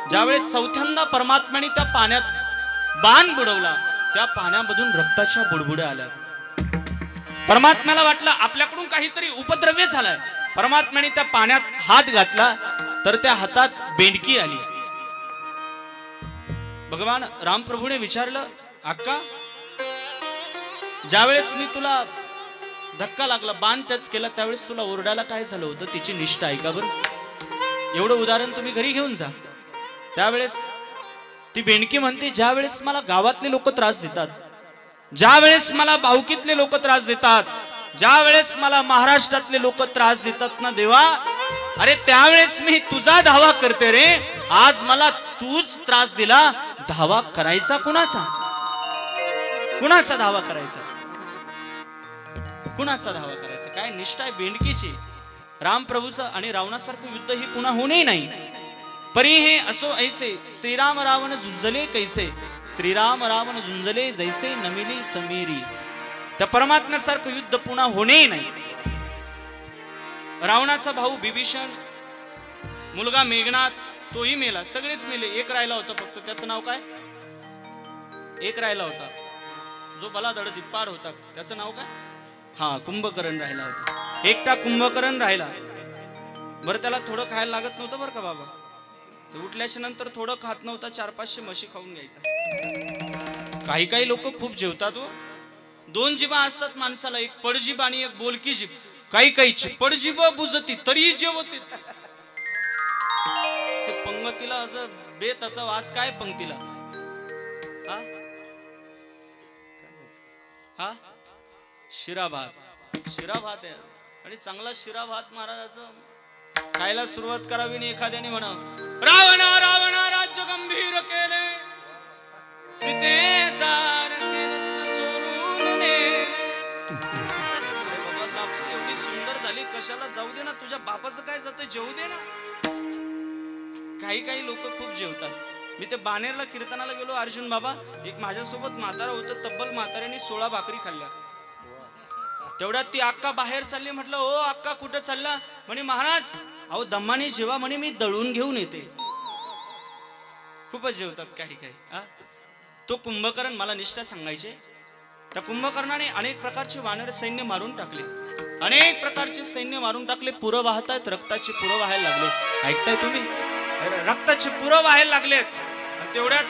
[SPEAKER 2] ज्यावेळेस चौथ्यांदा परमात्म्याने त्या पाण्यात बाण बुडवला, त्या पाण्यामधून रक्ताच्या बुडबुड्या आल्या. परमात्म्याला वाटलं आपल्याकडून काहीतरी उपद्रव्य झालाय. परमात्म्याने त्या पाण्यात हात घातला तर त्या हातात बेंडकी आली. भगवान रामप्रभूने विचारलं, अक्का ज्यावेळेस मी तुला धक्का लागला, बाण टच केला, त्यावेळेस तुला ओरडायला काय झालं होतं, तिची निष्ठा ऐका बरं. एवढं उदाहरण तुम्ही घरी घेऊन जा. त्यावेळेस ती बेंडकी म्हणते, ज्या वेळेस मला गावातले लोक त्रास देतात, ज्या वेळेस मला भाऊकीतले लोक त्रास देतात, ज्या वेळेस मला महाराष्ट्रातले लोक त्रास देतात ना देवा, अरे त्यावेळेस मी तुझा धावा करते रे. आज मला तूच त्रास दिला, धावा करायचा कुणाचा? कुणाचा धावा करायचा? कुणाचा धावा करायचा? काय निष्ठा आहे बेंडकीची. रामप्रभूचं आणि रावणासारखं युद्ध ही पुन्हा होणे नाही. परी हे असो ऐसे, श्रीराम रावण झुंजले कैसे, श्रीराम रावण झुंजले जैसे नमिली समीरी. त्या परमात्म्यासारखं युद्ध पुन्हा होणे नाही. रावणाचा भाऊ बिभीषण, मुलगा मेघनाथ, तोही मेला, सगळेच मेले. एक राहिला होता फक्त, त्याचं नाव काय? एक राहिला होता जो बलादड दिप्पार होता, त्याचं नाव काय? हा, कुंभकर्ण राहिला होता. एकटा कुंभकर्ण राहिला. बरं त्याला थोडं खायला लागत नव्हतं बरं का बाबा. तो उठल्याच्या नंतर थोडं खात नव्हता, 400-500 म्हशी खाऊन घ्यायचा. काही काही लोक खूप जेवतात हो. 2 जिभा असतात माणसाला, एक पडजीभ आणि एक बोलकी जीभ. काही काहीची पडजीभ बुजती तरी जेवते. पंगतीला असं बेत असं वाच काय पंक्तीला. हा हा शिरा भात, शिरा भात आहे आणि चांगला शिरा भात महाराजाचं खायला सुरुवात करावी. आणि एखाद्याने म्हणा, रावण रावण राज्य गंभीर केले, सीते एवढी सुंदर झाली, कशाला जाऊ दे ना, तुझ्या बापाचं काय जातं, जेवू दे ना. काही काही लोक खूप जेवतात. मी ते बानेरला कीर्तनाला गेलो, अर्जुन बाबा, एक माझ्यासोबत म्हातारा होतं, तब्बल म्हाताऱ्याने 16 भाकरी खाल्ल्या. तेवढ्यात ती अक्का बाहेर चालली. म्हटलं, ओ अक्का कुठं चालला? म्हणे महाराज अहो दम्माने जेवा म्हणे, मी दळून घेऊन येते. खूपच जेवतात काही काही. तो कुंभकर्ण, मला निष्ठा सांगायचे, त्या कुंभकर्णाने अनेक प्रकारचे वानर सैन्य मारून टाकले, अनेक प्रकारचे सैन्य मारून टाकले. पुरं वाहतायत, रक्ताचे पुरं व्हायला लागले. ऐकताय तुम्ही? रक्ताचे पुरं व्हायला लागलेत. तेवढ्यात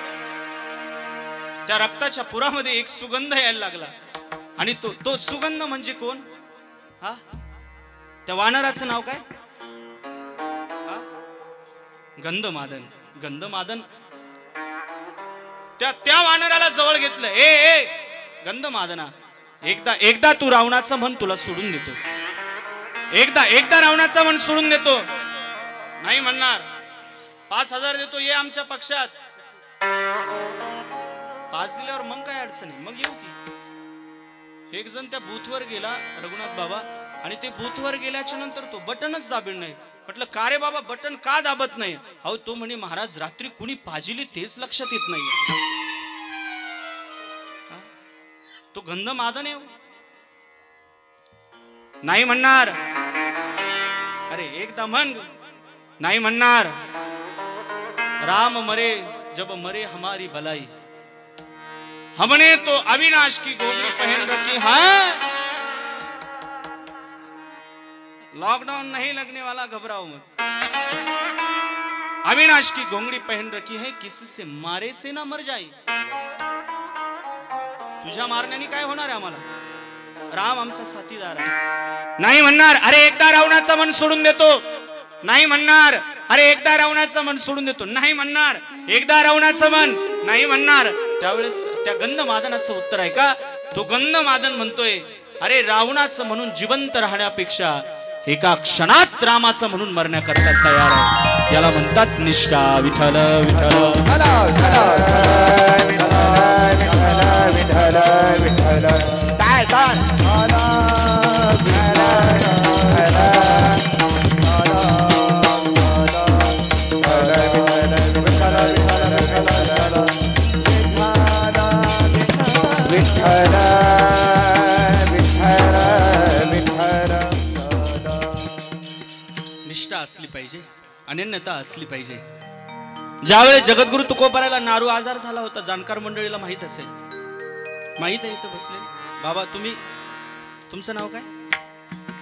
[SPEAKER 2] त्या रक्ताच्या पुरामध्ये एक सुगंध यायला लागला. आणि तो सुगंध म्हणजे कोण? हा, त्या वानराचं नाव काय? गंधमादन. गंधमादन त्या वानराला जवळ घेतलं. ए गंधमादना, एकदा तू रावणाचं मन तुला सोडून देतो. एकदा रावणाचं मन सोडून देतो. नाही म्हणणार, 5000 देतो, ये आमच्या पक्षात. 5 दिल्यावर मग काय अडचण आहे, मग येऊ की. एक जण त्या बूथवर गेला, रघुनाथ बाबा, आणि ते बूथवर गेल्याच्या नंतर तो बटनच दाबेल नाही. म्हटलं, का रे बाबा बटन का दाबत नाही? अहो तो म्हणे, महाराज रात्री कुणी पाजिली तेच लक्षात येत नाही. तो गंधमादन आहे. नाही म्हणणार. अरे एकदा म्हण. नाही म्हणणार. राम मरे जब मरे हमारी भलाई, हमने तो अविनाश की गोगरी पहन रखी है. लॉकडाउन नहीं लगने वाला, घबराओ मत. अविनाश की घोंगड़ी पहन रखी है, किसी से मारे से ना मर जाए. तुझ्या मारण्याने काय होणार आहे आम्हाला? राम आमचा साथीदार आहे. नाही म्हणणार. अरे एकदा रावणाचं मन सोडून देतो. नाही म्हणणार. अरे एकदा रावणाचं मन सोडून देतो. नाही म्हणणार. एकदा रावणाचं मन. नाही म्हणणार. त्यावेळेस त्या गंधमादनाचं उत्तर आहे का? तो गंधमादन म्हणतोय, अरे रावणाचं म्हणून जिवंत राहण्यापेक्षा एका क्षणात रामाचं म्हणून मरण्याकरता तयार आहे. याला म्हणतात निष्ठा. विठ्ठल विठ्ठल
[SPEAKER 3] काय काय
[SPEAKER 2] निष्ठा असली पाहिजे, अनन्यता असली पाहिजे. ज्यावेळेस जगद्गुरु तुकोबारायला नारू आजार झाला होता, जाणकार मंडळीला माहित असेल. माहित आहे इथं बसले बाबा. तुमचं नाव काय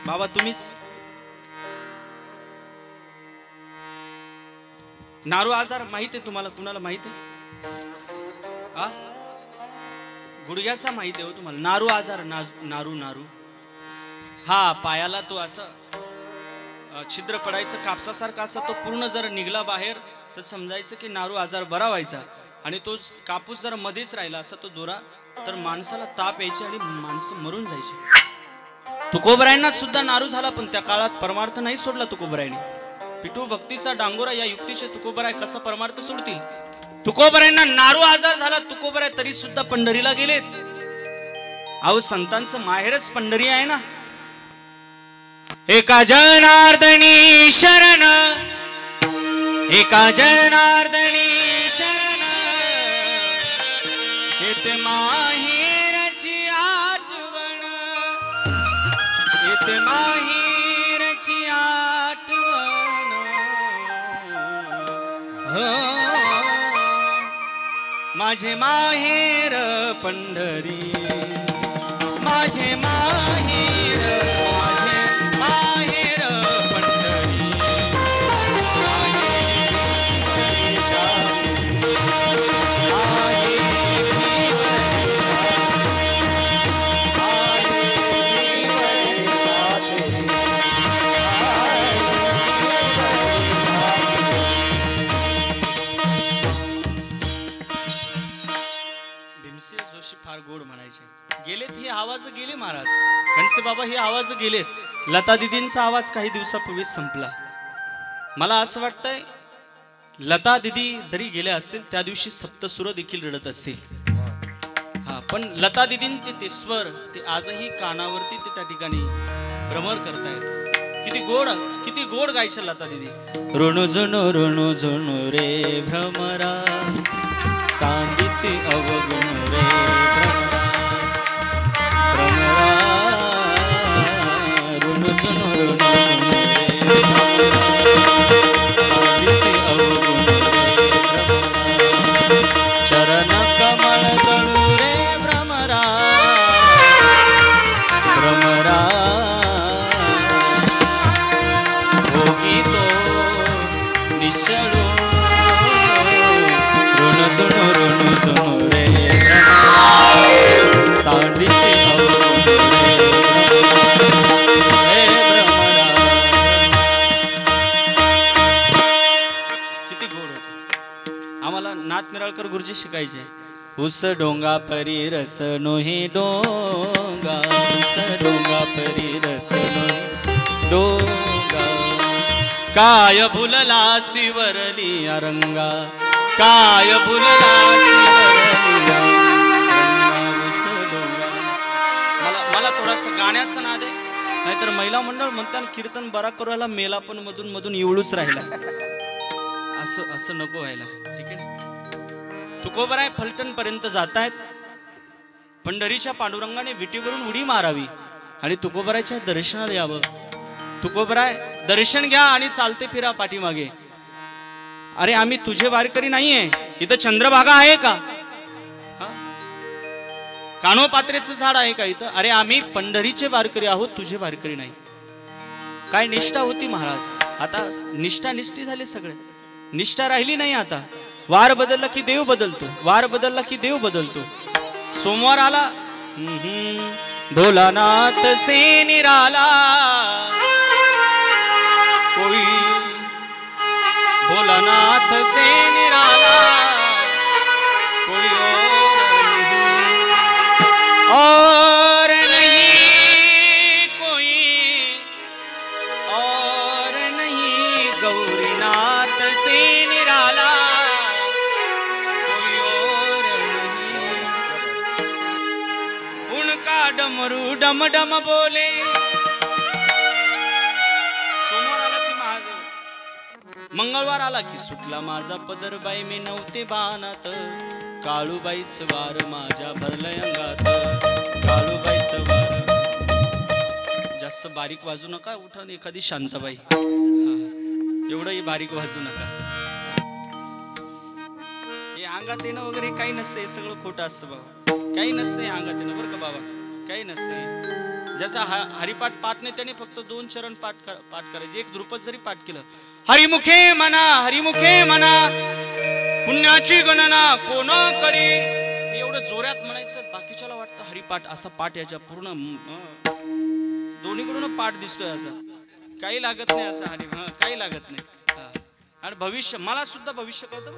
[SPEAKER 2] बाबा? तुम्हीच नारू आजार माहित आहे तुम्हाला? कुणाला माहित आहे? गुडघ्याचा माहित आहे हो तुम्हाला? नारू आजार, नारू नारू हा पायाला तो असं छिद्र पडायचं कापसासारखा, असं तो पूर्ण जर निघला बाहेर तर समजायचं की नारू आजार बरा व्हायचा. आणि तो कापूस जर मध्येच राहिला असा तो दोरा तर माणसाला ताप यायचे आणि माणसं मरून जायची. तुकोबरायांना सुद्धा नारू झाला, पण त्या काळात परमार्थ नाही सोडला तुकोबरायांनी. पिठू भक्तीचा डांगोरा या युक्तीचे तुकोबराय कसा परमार्थ सोडतील? तुकोबरायांना नारू आजार झाला, तुकोबराय तरी सुद्धा पंढरीला गेलेत. अहो संतांचं माहेरच पंढरी आहे ना. एका जनार्दनी शरण, एका जनार्दनी शरण, येते माहेरची आठवण, येते माहेरची आठवण. माझे माहेर पंढरी, माझे माहेर, माझे माहेर पंढरी. फार गोड म्हणायचे. गेलेत हे आवाज गेले महाराज. कणसे बाबा हे आवाज गेलेत. लता दिदींचा आवाज काही दिवसापूर्वी संपला. मला असं वाटतंय लता दिदी जरी गेल्या असतील त्या दिवशी सप्तसुर देखील रडत असतील. हा, पण लता दिदींचे ते स्वर ते आजही कानावरती ते त्या ठिकाणी भ्रमर करतायत. किती गोड गायच्या लता दिदी. ऋणू जुणू रे भ्रमरा, सांगिती अवगुण रे भ्रमरा, ऋणू जुणू रे सांगिती अवगुण रे भ्रमरा, चरण कमळ तळू रे भ्रमरा, भ्रमरा भोगी तो निश्चळू. ऋणू जुणू रे सांगिती अवगुण रे भ्रमरा. किती गोड होत. आम्हाला नाथ निराळकर गुरुजी शिकायचे. उस डोंगा परी रस नोही डोंगा, उस डोंगा परी रस नोही डोंगा, काय भुलला शिवरली अरंगा, काय भुलला शिवरली अरंगा, उस डोंगा. मला थोडासा गाण्याचा नाद आहे. नाहीतर महिला मंडळ म्हणतात कीर्तन बरा करायला मेला पण मधून मधून इवळूच राहिला. असं नको व्हायला. ठीक आहे. तुकोबराय फलटण पर्यंत जातायत. पंढरीच्या पांडुरंगाने विटीवरून उडी मारावी आणि तुकोबरायच्या दर्शनाला यावं. तुकोबराय दर्शन घ्या आणि चालते फिरा पाठीमागे. अरे आम्ही तुझे वारकरी नाहीये. इथं चंद्रभागा आहे का? कानोपात्रेचं झाड आहे का इथं? अरे आम्ही पंढरीचे वारकरी आहोत, तुझे वारकरी नाही. काय निष्ठा होती महाराज. आता निष्ठा निष्ठी झाले सगळे. निष्ठा राहिली नाही. आता वार बदलला की देव बदलतो, वार बदलला की देव बदलतो. सोमवार आला भोलानाथ से निराला कोई, भोलानाथ से निराला कोई और नहीं, कोई और नहीं, गौरीनाथ से निराला कोई और नहीं. उनका डमरू डम डम बोले. सोमवार आला की महादेव, मंगळवार आला की सुटला माझा पदर बाई मी नव्हते बाणात, काळूबाईच वार माझ्या भरलंय अंगात, काळूबाईच वार. जास्त बारीक वाजू नका. उठा एखादी शांताबाई. एवढंही बारीक वाजू नका. हे अंगात येणं वगैरे काही नसते. सगळं खोटं असतं बाबा. काही नसते अंगात येणं बरं का बाबा. काही नसते. ज्याचा हरिपाठ पाठ नाही त्याने फक्त 2 चरण पाठ करायचे, एक द्रुपद जरी पाठ केलं, हरिमुखे म्हणा पुण्याची गणना कोण करी, एवढं जोरात म्हणायचं. बाकीच्याला वाटतं हरिपाठ असा पाठ, याच्या पूर्ण दोन्हीकडून पाठ दिसतोय असा, काही लागत नाही असं हरी, काही लागत नाही. आणि भविष्य, मला सुद्धा भविष्य कळतं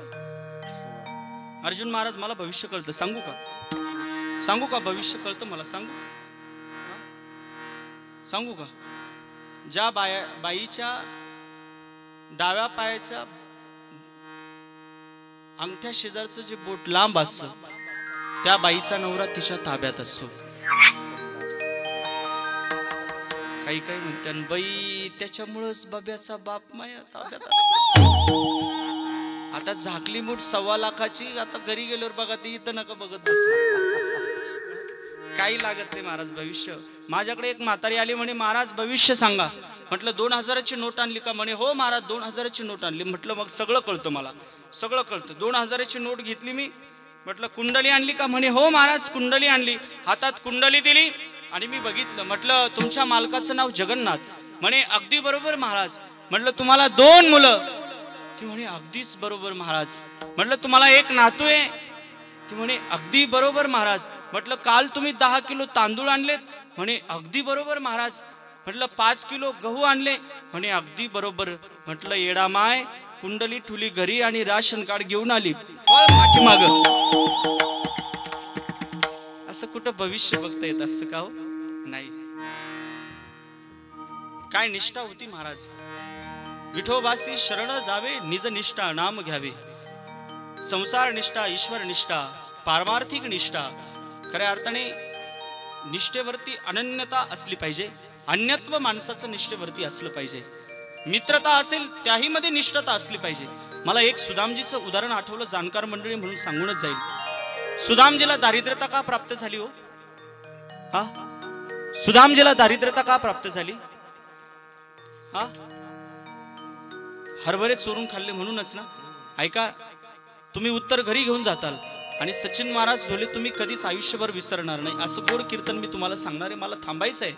[SPEAKER 2] अर्जुन महाराज, मला भविष्य कळतं. सांगू का भविष्य कळतं मला, सांगू का? ज्या बाईच्या डाव्या पायाच्या अंगठ्या शेजारचं जे बोट लांब असतं, त्या बाईचा नवरा तिच्या ताब्यात असतो. काही म्हणते बाई त्याच्यामुळेच बाब्याचा बाप माया ताब्यात असतो. आता झाकली मूठ 1.25 लाखाची, आता घरी गेल्यावर बघा ती इथं नका बघत बस. काही लागत नाही महाराज भविष्य. माझ्याकडे एक म्हातारी आली, म्हणे महाराज भविष्य सांगा. म्हटलं 2000ची नोट आणली का? म्हणे हो महाराज 2000ची नोट आणली. म्हटलं मग सगळं कळतं मला, सगळं कळतं. 2000ची नोट घेतली मी. म्हटलं कुंडली आणली का? म्हणे हो महाराज कुंडली आणली. हातात कुंडली दिली आणि मी बघितलं. म्हटलं तुमच्या मालकाचं नाव जगन्नाथ. म्हणे अगदी बरोबर महाराज. म्हटलं तुम्हाला 2 मुलं? ती म्हणे अगदीच बरोबर महाराज. म्हटलं तुम्हाला 1 नातू आहे? ती म्हणे अगदी बरोबर महाराज. म्हटलं काल तुम्ही 10 किलो तांदूळ आणलेत? म्हणे अगदी बरोबर महाराज. म्हटलं 5 किलो गहू आणले? म्हणे अगदी बरोबर. म्हटलं येडा माय, कुंडली ठुली घरी आणि राशन कार्ड घेऊन आली पाठीमाग. असं कुठं भविष्य बघता येत असं का हो? नाही. काय निष्ठा होती महाराज. विठोबासी शरण जावे, निज निष्ठा नाम घ्यावे. संसार निष्ठा, ईश्वर निष्ठा, पारमार्थिक निष्ठा. खऱ्या अर्थाने निष्ठेवरती अनन्यता असली पाहिजे. अन्यत्व माणसाचं निष्ठेवरती असलं पाहिजे. मित्रता असेल त्याही मध्ये निष्ठता असली पाहिजे. मला एक सुदामजीचं उदाहरण आठवलं, जाणकार मंडळी म्हणून सांगूनच जाईल. सुदामजीला दारिद्र्यता का प्राप्त झाली हो? सुदामजीला दारिद्र्यता का प्राप्त झाली? हरभरे चोरून खाल्ले म्हणूनच ना. ऐका, तुम्ही उत्तर घरी घेऊन जाताल आणि सचिन महाराज ढोले तुम्ही कधीच आयुष्यभर विसरणार नाही. असं गोड कीर्तन मी तुम्हाला सांगणार आहे. मला थांबायचं आहे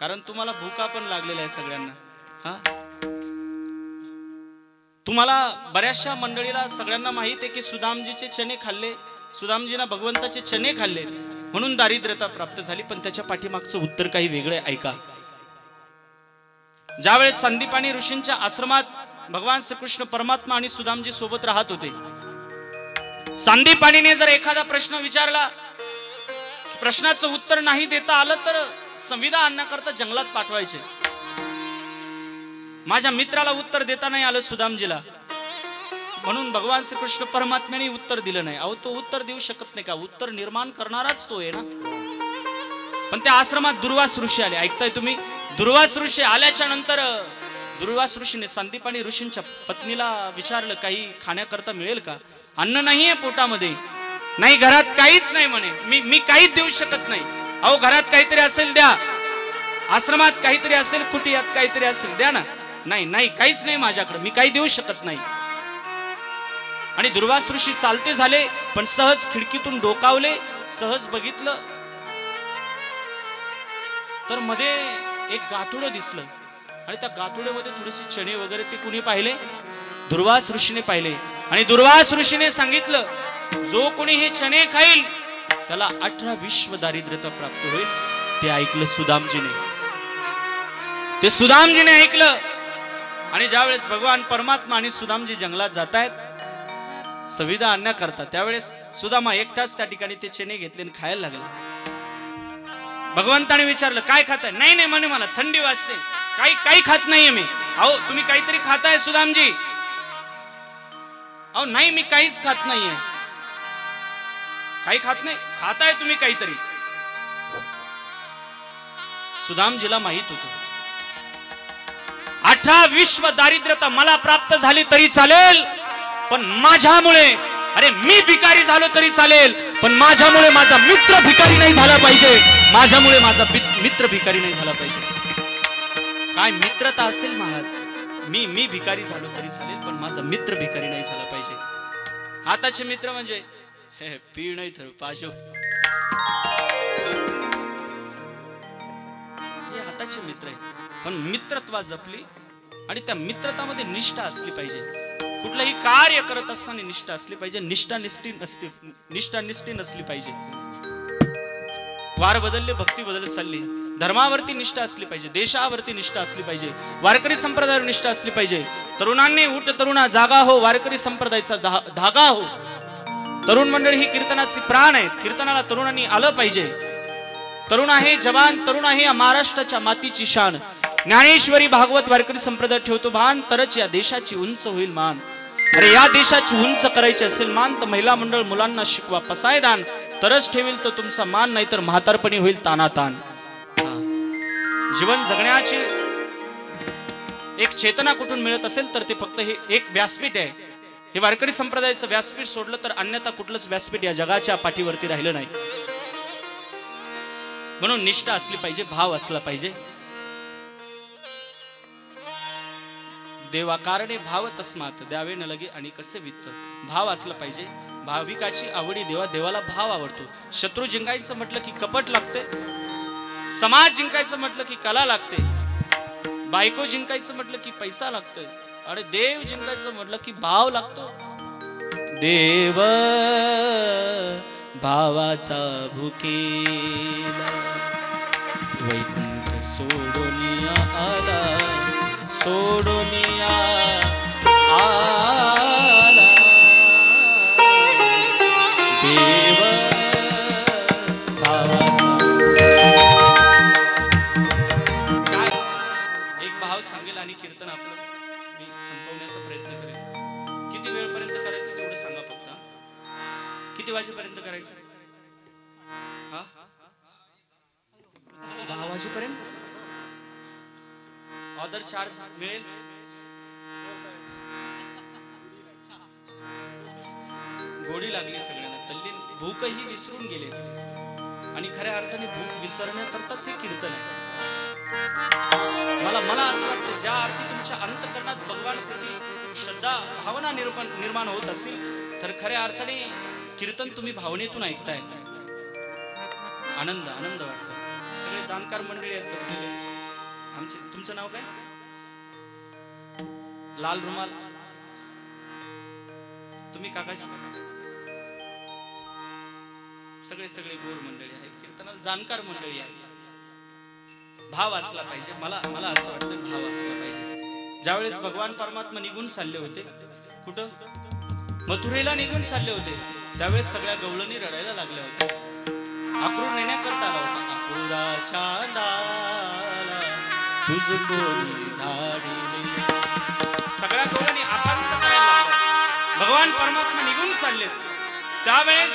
[SPEAKER 2] कारण तुम्हाला भूका पण लागलेला आहे सगळ्यांना. तुम्हाला बऱ्याचशा मंडळीला सगळ्यांना माहित आहे की सुदामजीचे चणे खाल्ले, सुदामजीना भगवंताचे चणे खाल्ले म्हणून दारिद्र्यता प्राप्त झाली. पण त्याच्या पाठीमागचं उत्तर काही वेगळं आहे. ऐका, ज्यावेळेस संदीपानी ऋषींच्या आश्रमात भगवान श्रीकृष्ण परमात्मा आणि सुदामजी सोबत राहत होते. संदीपानीने जर एखादा प्रश्न विचारला, प्रश्नाचं उत्तर नाही देता आलं तर संविदा आणण्याकरता जंगलात पाठवायचे. माझ्या मित्राला उत्तर देता नाही आलं सुदामजीला, म्हणून भगवान श्रीकृष्ण परमात्म्याने उत्तर दिलं नाही. अहो तो उत्तर देऊ शकत नाही का? उत्तर निर्माण करणाराच तो आहे ना. पण त्या आश्रमात दुर्वास ऋषी आले. ऐकताय तुम्ही? दुर्वास ऋषी आल्याच्या नंतर दुर्वास ऋषीने संदीपानी ऋषींच्या पत्नीला विचारलं काही खाण्याकरता मिळेल का? अन्न नाहीये पोटामध्ये. नाही घरात काहीच नाही म्हणे. मी काहीच देऊ शकत नाही. अहो घरात काहीतरी असेल द्या, आश्रमात काहीतरी असेल, कुटियात काहीतरी असेल द्या ना. नाही काहीच नाही माझ्याकडे, मी काही देऊ शकत नाही. आणि दुर्वास ऋषी चालते झाले पण सहज खिडकीतून डोकावले. सहज बघितलं तर मध्ये एक गाठोडं दिसलं आणि त्या गाठोड्यामध्ये थोडेसे चणे वगैरे ते कुणी पाहिले? दुर्वास ऋषीने पाहिले. आणि दुर्वास ऋषीने सांगितलं जो कोणी हे चणे खाईल त्याला 18 विश्व दारिद्र्यता प्राप्त होईल. ते ऐकलं सुदामजीने. ते सुदामजीने ऐकलं. आणि ज्यावेळेस भगवान परमात्मा आणि सुदामजी जंगलात जात आहेत संविदा आणण्याकरता, त्यावेळेस सुदामा एकटाच त्या ठिकाणी ते चणे घेतले आणि खायला लागले. भगवंताने विचारलं काय खाताय? नाही म्हणे मला थंडी वाजते, काही खात नाहीये मी. अहो तुम्ही काहीतरी खाताय सुदामजी? अहो नाही मी काहीच खात नाहीये. काही खात नाही? खाताय तुम्ही काहीतरी. सुदामजीला माहित होतं 18 विश्व दारिद्र्यता मला प्राप्त झाली तरी चालेल, पण माझ्यामुळे, अरे मी भिकारी झालो तरी चालेल, पण माझ्यामुळे माझा मित्र भिकारी नाही झाला पाहिजे. माझ्यामुळे माझा मित्र भिकारी नाही झाला पाहिजे. काय मित्रता असेल महाराज. मी भिकारी झालो तरी चालेल, पण माझा मित्र भिकारी नाही झाला पाहिजे. आताचे मित्र म्हणजे हे पीळ नाही तर पाजो. जवळचे मित्र आहे, पण मित्रत्वा जपली आणि त्या मित्रतामध्ये निष्ठा असली पाहिजे. कुठलंही कार्य करत असताना निष्ठा असली पाहिजे. निष्ठा निष्ठी नसली पाहिजे. वार बदलले, भक्ती बदलत चालली. धर्मावरती निष्ठा असली पाहिजे, देशावरती निष्ठा असली पाहिजे, वारकरी संप्रदायावर निष्ठा असली पाहिजे. तरुणांनी उठ तरुणा जागा हो, वारकरी संप्रदायाचा धागा हो. तरुण मंडळी ही कीर्तनाची प्राण आहेत. कीर्तनाला तरुणांनी आलं पाहिजे. तरुण आहे जवान, तरुण आहे या महाराष्ट्राच्या मातीची शान. ज्ञानेश्वरी भागवत वारकरी संप्रदाय ठेवतो भान, तरच या देशाची उंच होईल मान. अरे या देशाची उंच करायची असेल मान, तर महिला मंडळ मुलांना शिकवा पसायदान, तरच ठेवील तो तुमचा मान, नाहीतर म्हातारपणी होईल तानातान. जीवन जगण्याची एक चेतना कुठून मिळत असेल तर ते फक्त हे एक व्यासपीठ आहे. हे वारकरी संप्रदायाचं व्यासपीठ सोडलं तर अन्यथा कुठलंच व्यासपीठ या जगाच्या पाठीवरती राहिलं नाही. म्हणून निष्ठा असली पाहिजे, भाव असला पाहिजे. देवा कारणे भाव तस्मात द्यावे न लगे आणि कसे वित्त. भाव असला पाहिजे. भाविकाची आवडी देवा, देवाला भाव आवडतो. शत्रू जिंकायचं म्हटलं की कपट लागते, समाज जिंकायचं म्हटलं की कला लागते, बायको जिंकायचं म्हटलं की पैसा लागतोय, आणि देव जिंकायचं म्हटलं की भाव लागतो. देव भावाचा भुकेला वैकुंठ सोडोनिया आला, सोडोनिया आला. देव भावाचा. काय एक भाव सांगेल आणि कीर्तन आपलं मी संपवण्याचा प्रयत्न करेन. किती वेळपर्यंत करायचं तेवढं सांगा फक्त. किती वाजेपर्यंत करायचं? 10 वाजेपर्यंत ऑदर चार्ज मिळेल. गोडी लागली सगळ्यांना, तल्लीन भूकही विसरून गेले. आणि खऱ्या अर्थाने भूक विसरण्याकरताच हे कीर्तन आहे. मला असं वाटतं ज्या अर्थी तुमच्या अंतःकरणात भगवानप्रती श्रद्धा भावना निर्माण होत असेल तर खऱ्या अर्थाने कीर्तन तुम्ही भावनेतून ऐकताय. आनंद वाटतो. सगळे जाणकार मंडळी आहेत बसलेले. आमचे तुमचं नाव काय? लाल रुमाल. तुम्ही काकाजी. सगळे गोर मंडळी आहेत. कीर्तनाला जाणकार मंडळी आहेत. भाव असला पाहिजे. मला असं वाटतं भाव असला पाहिजे. ज्यावेळेस भगवान परमात्मा निघून चालले होते, कुठं? मथुरेला निघून चालले होते, त्यावेळेस सगळ्या गवळणी रडायला लागल्या होत्या. अक्रूर नेण्याकरता आला होता. अक्रूराच्या नाला तुझ कोणी धाडिले. सगळ्या गवळणी आकांत करायला लागल्या. भगवान परमात्मा निघून चालले. त्यावेळेस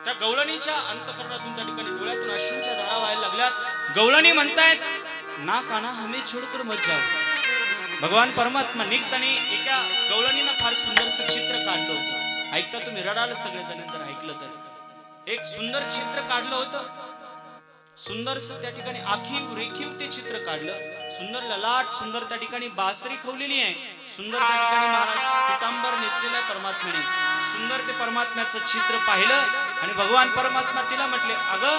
[SPEAKER 2] त्या गवळणीच्या अंतःकरणातून त्या ठिकाणी डोळ्यातून अश्रूंच्या धारा व्हायला लागल्यात. गवळणी म्हणतायत ना काना हमें छोडकर मत जाओ. भगवान परमात्मा निघताना एका गवळणीनं फार सुंदरसं चित्र काढलं होतं. ऐकता तुम्ही रडाल सगळेजण जर ऐकलं तर. एक सुंदर चित्र काढलं होतं. सुंदरसं त्या ठिकाणी आखीव रेखीव ते चित्र काढलं. सुंदर ललाट, सुंदर त्या ठिकाणी बासरी खवलेली आहे. सुंदर त्या ठिकाणी महाराज पितांबर नेसलेला परमात्म्याने. सुंदर ते परमात्म्याचं चित्र पाहिलं आणि भगवान परमात्मा तिला म्हटले, अगं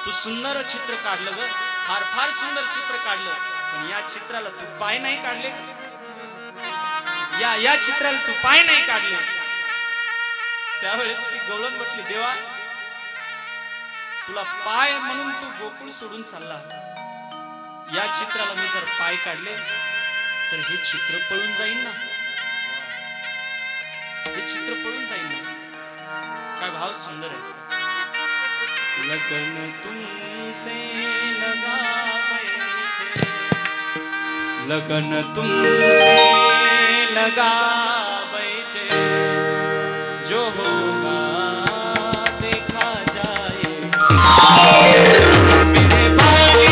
[SPEAKER 2] तू सुंदर चित्र काढलं ग, फार सुंदर चित्र काढलं, पण या चित्राला तू पाय नाही काढले. या चित्राला तू पाय नाही काढले. त्यावेळेस ती गवळण म्हटली, देवा तुला पाय म्हणून तू गोकुळ सोडून चालला. या चित्राला मी जर पाय काढले तर हे चित्र पळून जाईल ना. हे चित्र पळून जाईल ना. काय भाव सुंदर आहे. लगन तुमसे लगा बैठे, लगन तुमसे लगा बैठे, जो होगा देखा जाएगा. मेरे बागे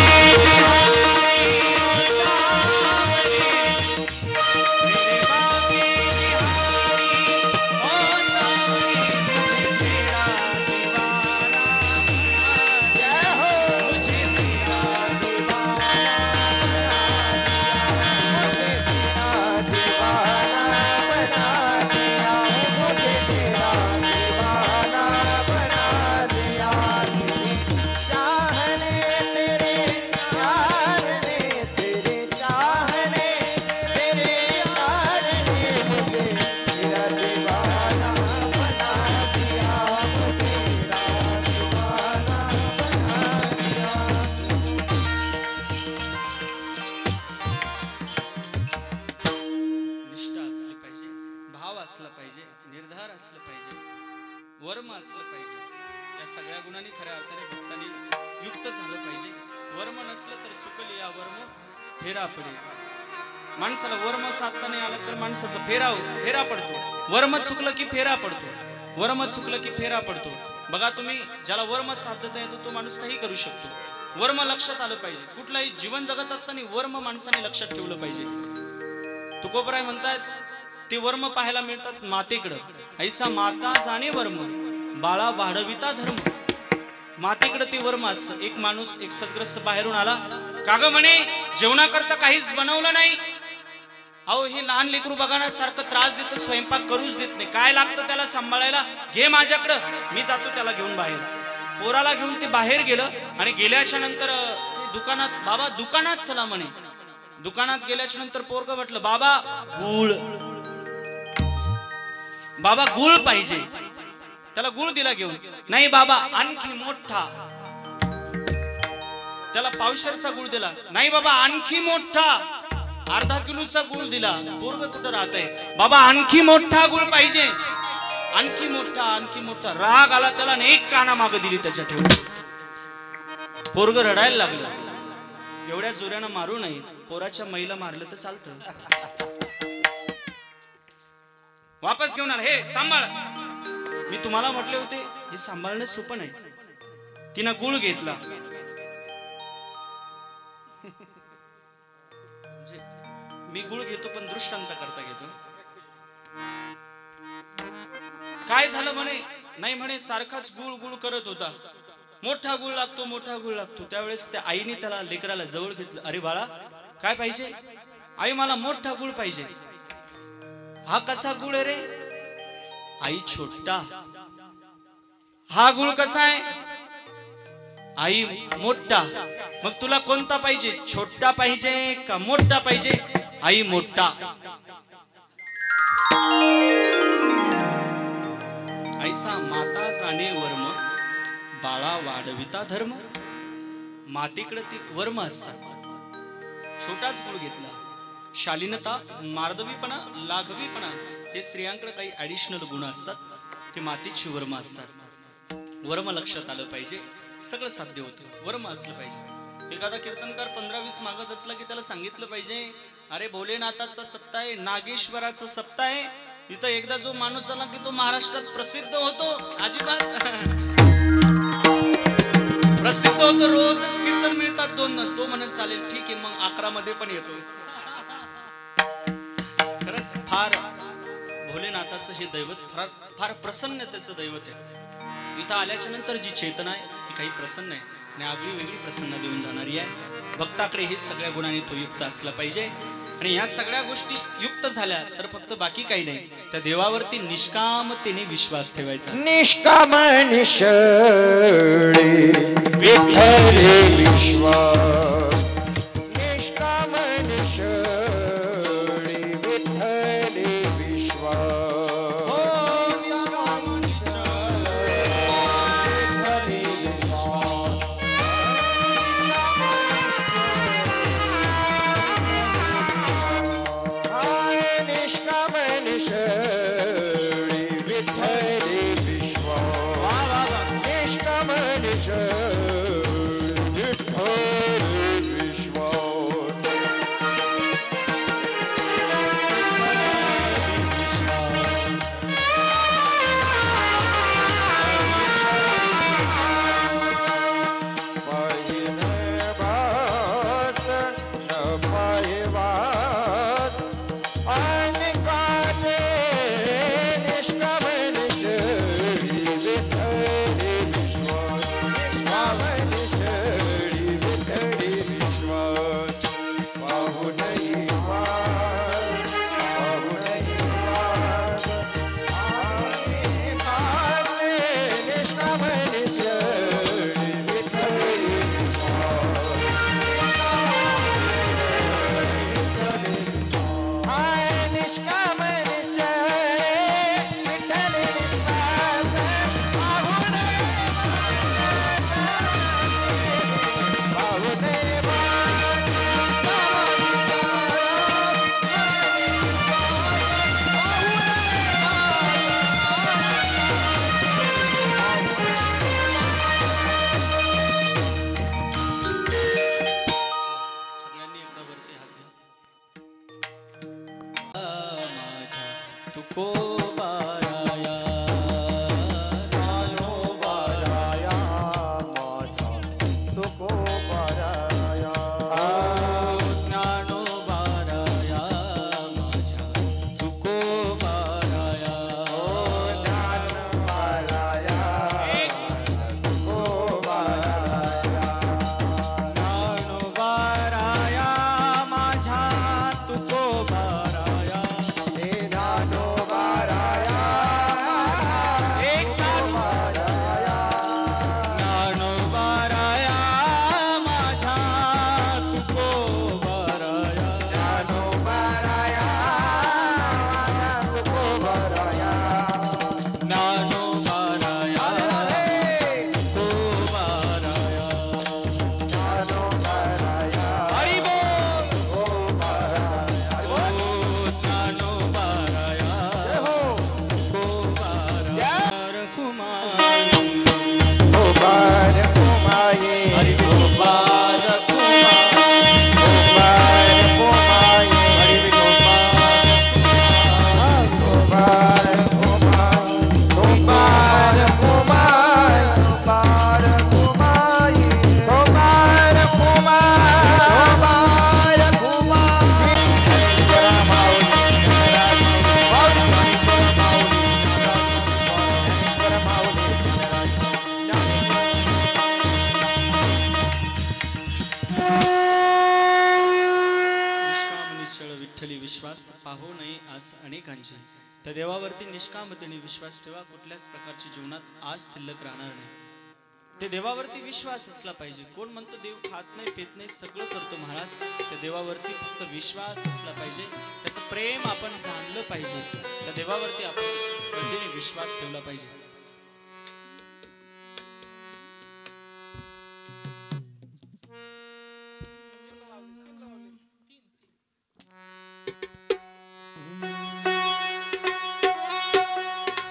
[SPEAKER 2] असलं पाहिजे. या सगळ्या गुणांनी खऱ्या अर्थाने भक्तांनी युक्त झालं पाहिजे. वर्म नसलं तर चुकली या वर्म फेरा पडेल. माणसाला वर्म साधता नाही आलं तर माणसाचा फेरा पडतो. वर्म चुकलं की फेरा पडतो. वर्म चुकलं की फेरा पडतो. बघा तुम्ही, ज्याला वर्म साधता येतो तो माणूस काही करू शकतो. वर्म लक्षात आलं पाहिजे. कुठलाही जीवन जगत असताना वर्म माणसाने लक्षात ठेवलं पाहिजे. तुकोबराय म्हणतात ते वर्म पाहायला मिळतात मातेकडं. ऐसा माता जाणे वर्म, बाळा वाढविता धर्म. मातेकडे ते वर्म असतं. एक माणूस, एक सद्ग्रस्त बाहेरून आला, काग म्हणे जेवणाकरता काहीच बनवलं नाही. अहो हे लहान लेकरू बघा ना, सारखं त्रास देतं, स्वयंपाक करूच देत नाही. काय लागतं त्याला सांभाळायला, घे माझ्याकडं, मी जातो त्याला घेऊन बाहेर. पोराला घेऊन ते बाहेर गेलं आणि गेल्याच्या नंतर दुकानात, बाबा दुकानात चला म्हणे. दुकानात गेल्याच्या नंतर पोरग म्हटलं, बाबा गुळ, बाबा गुळ पाहिजे. त्याला गुळ दिला घेऊन. नाही बाबा आणखी मोठा. त्याला पावशेरचा गुळ दिला. नाही बाबा आणखी मोठा. अर्धा किलोचा गुळ दिला. पोरग कुठं राहतंय, बाबा आणखी मोठा गुळ पाहिजे, आणखी मोठा, आणखी मोठा. राग आला त्याला, एक काना माग दिली त्याच्या ठेवून. पोरग रडायला लागलं. एवढ्या जोऱ्यानं मारू नये, पोराच्या मैला मारलं तर चालतं. वापस घेऊन आला, हे सांभाळ. मी तुम्हाला म्हटले होते हे सांभाळणं सोपं नाही. तिनं गुळ घेतला. मी गुळ घेतो पण दृष्टांत करता घेतो. काय झालं म्हणे, नाही म्हणे सारखाच गुळ गुळ करत होता. मोठा गुळ लागतो, मोठा गुळ लागतो. त्यावेळेस त्या आईने त्याला, लेकराला जवळ घेतलं. अरे बाळा काय पाहिजे? आई मला मोठा गुळ पाहिजे. हा कसा गुळ आहे रे? आई छोटा. हा गुळ कसा आहे? आई मोठा. मग तुला कोणता पाहिजे, छोटा पाहिजे का मोठा पाहिजे? आई मोठा. ऐसा माता जाणे वर्म, बाळा वाढविता धर्म. मातेकडे ते वर्म असतात. छोटाच गुळ घेतला. शालीनता, मार्दवीपणा, लाघवीपणा हे स्त्रियांकडे काही ऍडिशनल गुण असतात. ते मातेची वर्म असतात. वर्म लक्षात आलं पाहिजे, सगळं साध्य होतं. वर्म असलं पाहिजे. एखादा कीर्तनकार 15-20 मागत असला की त्याला सांगितलं पाहिजे, अरे भोलेनाथाचा सप्ताह आहे, नागेश्वराचा सप्ताह आहे. इथं एकदा जो माणूस आला की तो महाराष्ट्रात प्रसिद्ध होतो. अजिबात प्रसिद्ध होतो. रोजच कीर्तन मिळतात 2. तो म्हणत चालेल ठीक आहे, मग 11 मध्ये पण येतो. खरंच फार भोलेनाथाचं हे दैवत फार प्रसन्नतेचं दैवत आहे. इथं आल्याच्या नंतर जी चेतना आहे ती काही प्रसन्न आहे आणि आगळी वेगळी प्रसन्न देऊन जाणारी आहे. भक्ताकडे हे सगळ्या गुणांनी तो युक्त असला पाहिजे. आणि या सगळ्या गोष्टी युक्त झाल्या तर फक्त बाकी काही नाही, त्या देवावरती निष्कामतेने विश्वास ठेवायचा.
[SPEAKER 3] निष्काम निष्कळे विठ्ठले विश्वास. निष्काम निष्कळे विठ्ठले विश्वास.
[SPEAKER 2] तुकोबाराया
[SPEAKER 3] ज्ञानोबाराया माझा तुकोबाराया
[SPEAKER 2] ज्ञानोबाराया माझ्या तुकोबाराया
[SPEAKER 3] ज्ञानोबाराया तुकोबाराया
[SPEAKER 2] ज्ञानोबाराया माझ्या तुकोबाराया
[SPEAKER 3] हे ज्ञानोबाराया
[SPEAKER 2] एक साथ ज्ञानोबाराया माझ्या तुकोबाराया
[SPEAKER 3] ज्ञानोबाराया तुकोबाराया
[SPEAKER 2] ज्ञानोबाराया तुकोबाराया
[SPEAKER 3] ज्ञानोबाराया
[SPEAKER 2] हरी बोल
[SPEAKER 3] तुकोबाराया
[SPEAKER 2] ओ ज्ञानोबाराया तुकोबाराया
[SPEAKER 3] गोपाल कुमाये
[SPEAKER 2] हरी गोपाल
[SPEAKER 3] गोपाल कुमाये
[SPEAKER 2] हरी गोपाल
[SPEAKER 3] गोपाल कुमार गोपाल कुमार गोपाल कुमार गोपाल कुमार
[SPEAKER 2] निष्काम निश्चळ विठ्ठली विश्वास पाहू नये आस अनेकांची त्या देवावरती निष्कामतेने विश्वास ठेवा कुठल्याच प्रकारची जीवनात आज शिल्लक राहणार नाही ते देवावरती विश्वास असला पाहिजे कोण म्हणतो देव खात नाही पेत नाही सगळं करतो महाराज त्या देवावरती फक्त विश्वास असला पाहिजे त्याचं प्रेम आपण जाणलं पाहिजे त्या देवावरती आपण श्रद्धेने विश्वास ठेवला पाहिजे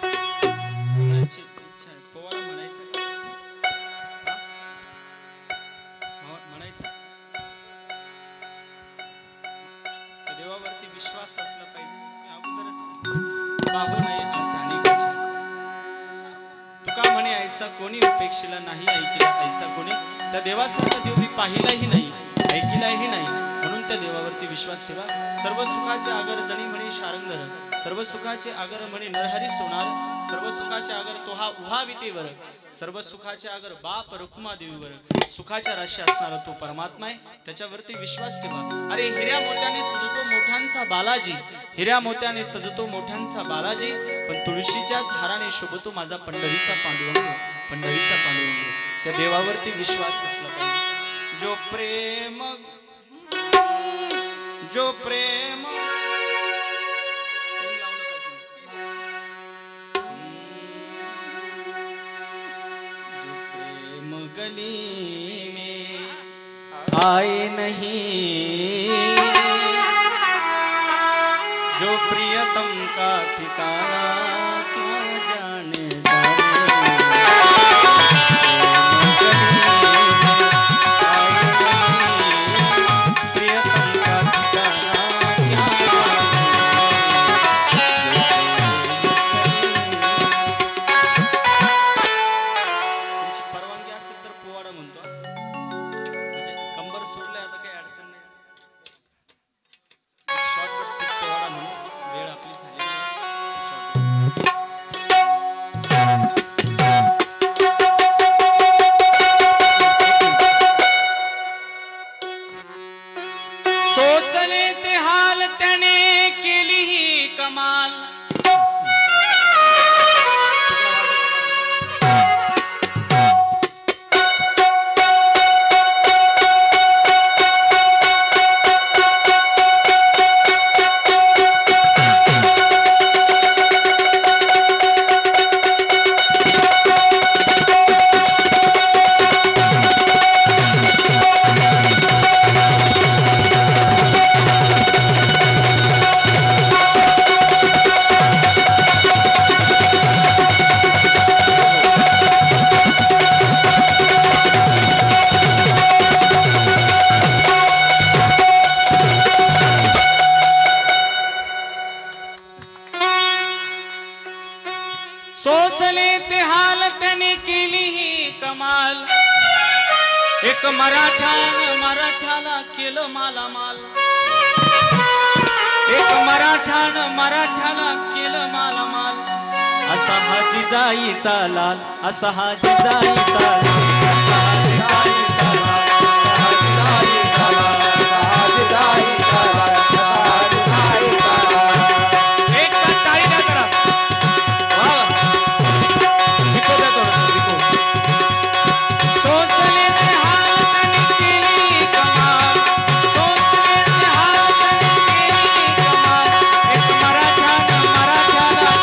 [SPEAKER 2] सगळ्यांची इच्छा आहे पोवाडा म्हणायचा का? म्हणायचं त्या देवावरती विश्वास असला पाहिजे मी अगोदरच पाहू नये असं अनेकांच्या तुका म्हणे ऐसा कोणी उपेक्षेला नाही ऐकिला ऐसा कोणी त्या देवासारखा देव मी पाहिलाही नाही ऐकिलाही नाही म्हणून त्या देवावरती विश्वास ठेवा सर्व सुखाचे आगर जणी म्हणे शारंगर सर्व सुखाचे आगर म्हणे नरहरी सोनार सर्व सुखाचे आगर तो हा उहा विटेवर सर्व सुखाचे आगर बाप रखुमा देवीवर सुखाच्या राशी असणारा तो परमात्मा आहे त्याच्यावरती विश्वास ठेवा अरे हिऱ्या मोत्याने सजतो मोठ्यांचा बालाजी हिऱ्या मोत्याने सजतो मोठ्यांचा बालाजी पण तुळशीच्याच हाराने शोभतो माझा पंढरीचा पांडुरंग पंढरीचा पांडुरंग त्या देवावरती विश्वास असला पाहिजे जो प्रेम जो प्रेम जो प्रेम गली में आए नहीं जो प्रियतम का ठिकाना क्या जाने सोसले ते हाल त्याने केली ही कमाल सोसले ते हाल त्याने केली ही कमाल एक मराठ्याला केलं मालामाल एक मराठ्याला केलं मालामाल असा हा जिजाईचा लाल असा हा जिजाईचा लाल असा हा जिजाईचा लाल असा हा जिजाईचा लाल एक साथ टाळी द्या करा वाह लिखो द्या थोडंसं लिखो सोसले ते हात आणि केली कमाल सोसले ते हात आणि केली कमाल एक मराठ्याला केलं मालामाल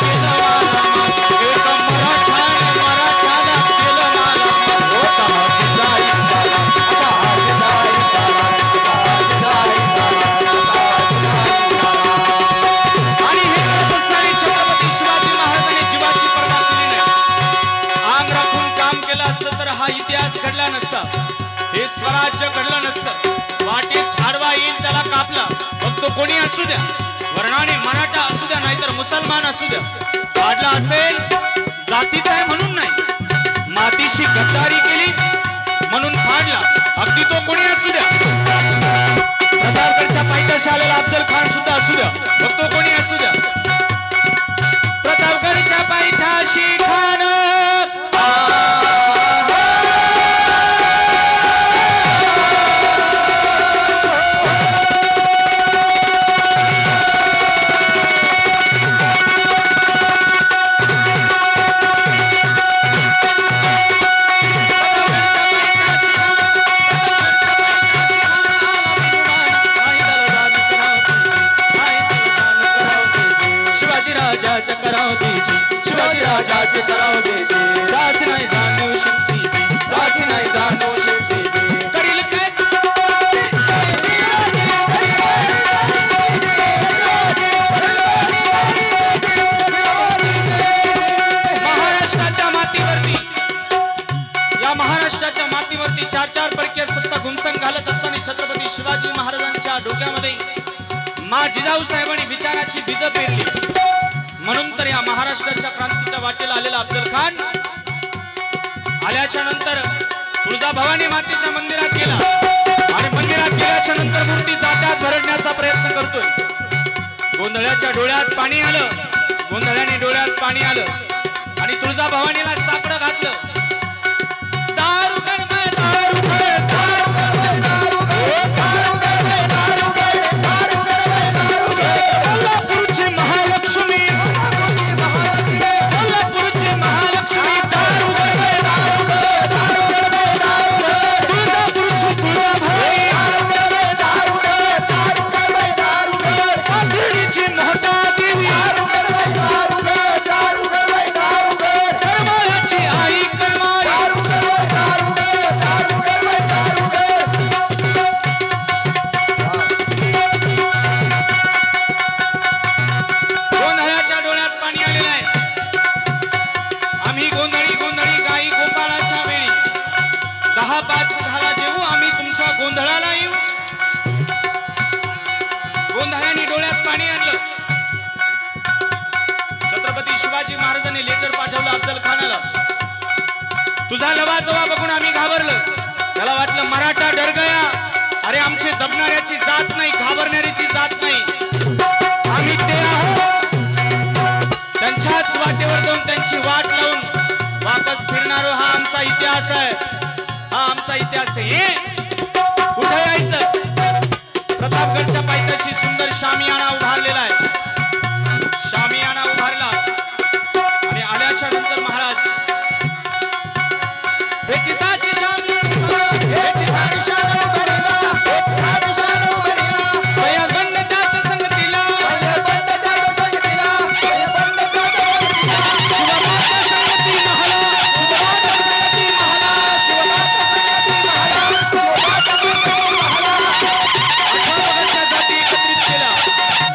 [SPEAKER 2] एक मराठ्याला केलं मालामाल असा हा जिजाईचा लाल असा हा जिजाईचा लाल आणि हे करत असताना छत्रपती शिवाजी महाराजांनी जीवाची पर्वा केली नाही आंग राखून काम केलं असतं तर हा इतिहास घडला नसता हे स्वराज्य घडलं नसतं वाटेत आडवा येईल त्याला कापला मग तो कोणी असू द्या वर्णाने मराठा असू द्या नाहीतर मुसलमान असू द्या वाढला असेल जातीचा आहे म्हणून नाही मातीशी गद्दारी केली म्हणून फाडला अगदी तो कोणी असू द्या प्रतापगडच्या पायथ्याशी आलेला अफजल खान सुद्धा असू द्या मग तो कोणी असू द्या प्रतापगडच्या पायथ्याशी खान शिवाजी राजाच्या कराव देजी दास नाही जाणू शक्तीची दास नाही जाणू शक्तीची करील काय महाराष्ट्राच्या मातीवरती या महाराष्ट्राच्या मातीवरती चार परकीय सत्ता घुमसंग घालत असताना छत्रपती शिवाजी महाराजांच्या डोक्यामध्ये मा जिजाऊ साहेबांनी विचाराची बीज पेरली म्हणून तर या महाराष्ट्राच्या क्रांतीच्या वाटेला आलेला अफजल खान आल्याच्या नंतर तुळजाभवानी मातेच्या मंदिरात गेला आणि मंदिरात गेल्याच्या नंतर मूर्ती जात्यात भरडण्याचा प्रयत्न करतोय गोंधळाच्या डोळ्यात पाणी आलं गोंधळाने डोळ्यात पाणी आलं आणि तुळजाभवानीला साकडं घातलं शिवाजी महाराजांनी लेटर पाठवलं अफजल खानाला तुझा लवाजवा बघून आम्ही घाबरलो त्याला वाटलं मराठा डर गया अरे आमची दबणाऱ्याची जात नाही घाबरणाऱ्याची जात नाही आम्ही ते आहोत त्यांच्याच वाटेवर जाऊन त्यांची वाट लावून वापस फिरणारो हा आमचा इतिहास आहे हा आमचा इतिहास आहे कुठे यायचं प्रतापगडच्या पायथ्याशी सुंदर शामियाना उभारलेला आहे शामियाना उभारला आणि आल्याच्या नंतर महाराज भेटीसाठी भेटीसाठी सयगंडाच्या संगतीला शिवबाच्या संगती महाला जाती एकत्रित केला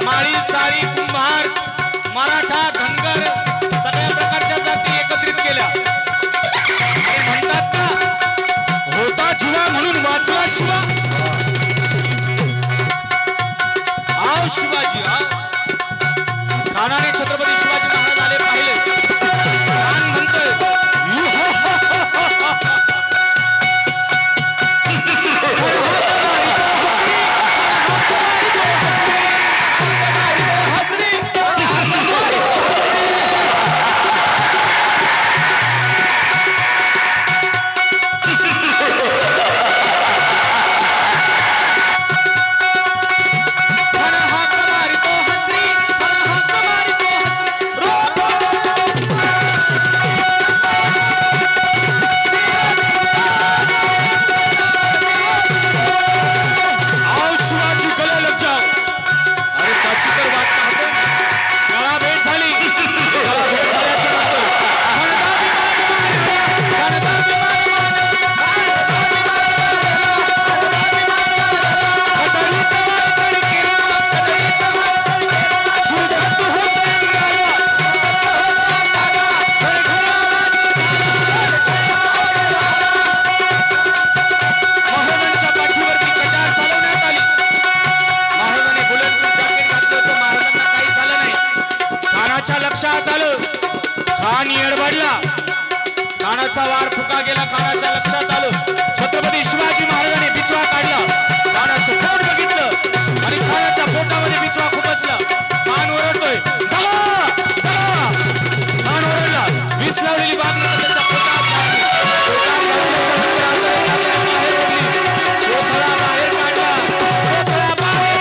[SPEAKER 2] माळी साळी कुंभार मराठा धनगर सगळ्या प्रकारच्या जाती एकत्रित केल्या म्हणतात का होता जुवा म्हणून वाचला शिवा आव शिवाजी खानाने छत्रपती शिवाजी महाराज आले पाहिले लक्षात आलं खान येडबडला खानाचा वार फुका गेला खानाच्या लक्षात आलं छत्रपती शिवाजी महाराजांनी बिचवा काढला खानाचं पोट बघितलं आणि खानाच्या पोटामध्ये बिचवा खुपसला खान ओरडतोय खान ओरडला वीस लावलेली बाग त्याच्या पोटात घातली. पोटात घातल्याच्या नंतर आता बाहेर ओढली कोथळा बाहेर काढला कोथळा बाहेर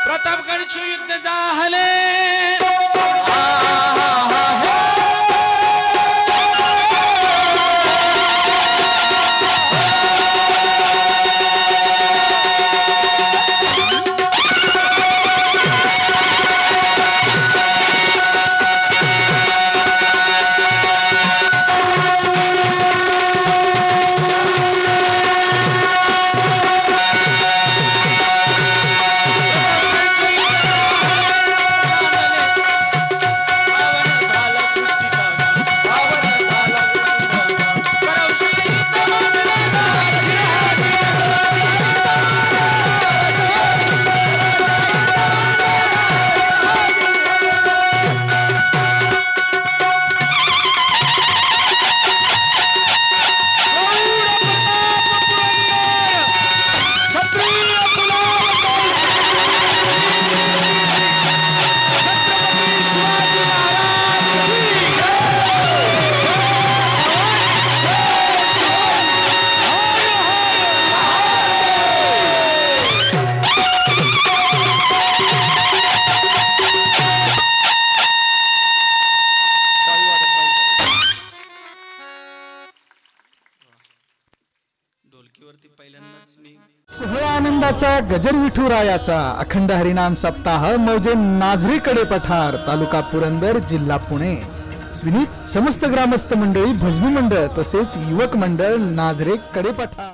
[SPEAKER 2] प्रतापगडचे युद्ध झाले ढोलकीवरती पहिल्यांदाच मी
[SPEAKER 1] सोहळा आनंदाचा गजर विठुरायाचा अखंड हरिनाम सप्ताह मौजे नाझरीकडे पठार तालुका पुरंदर जिल्हा पुणे विनीत समस्त ग्रामस्थ मंडळी भजनी मंडळ तसेच युवक मंडळ नाझरे कडे पठार.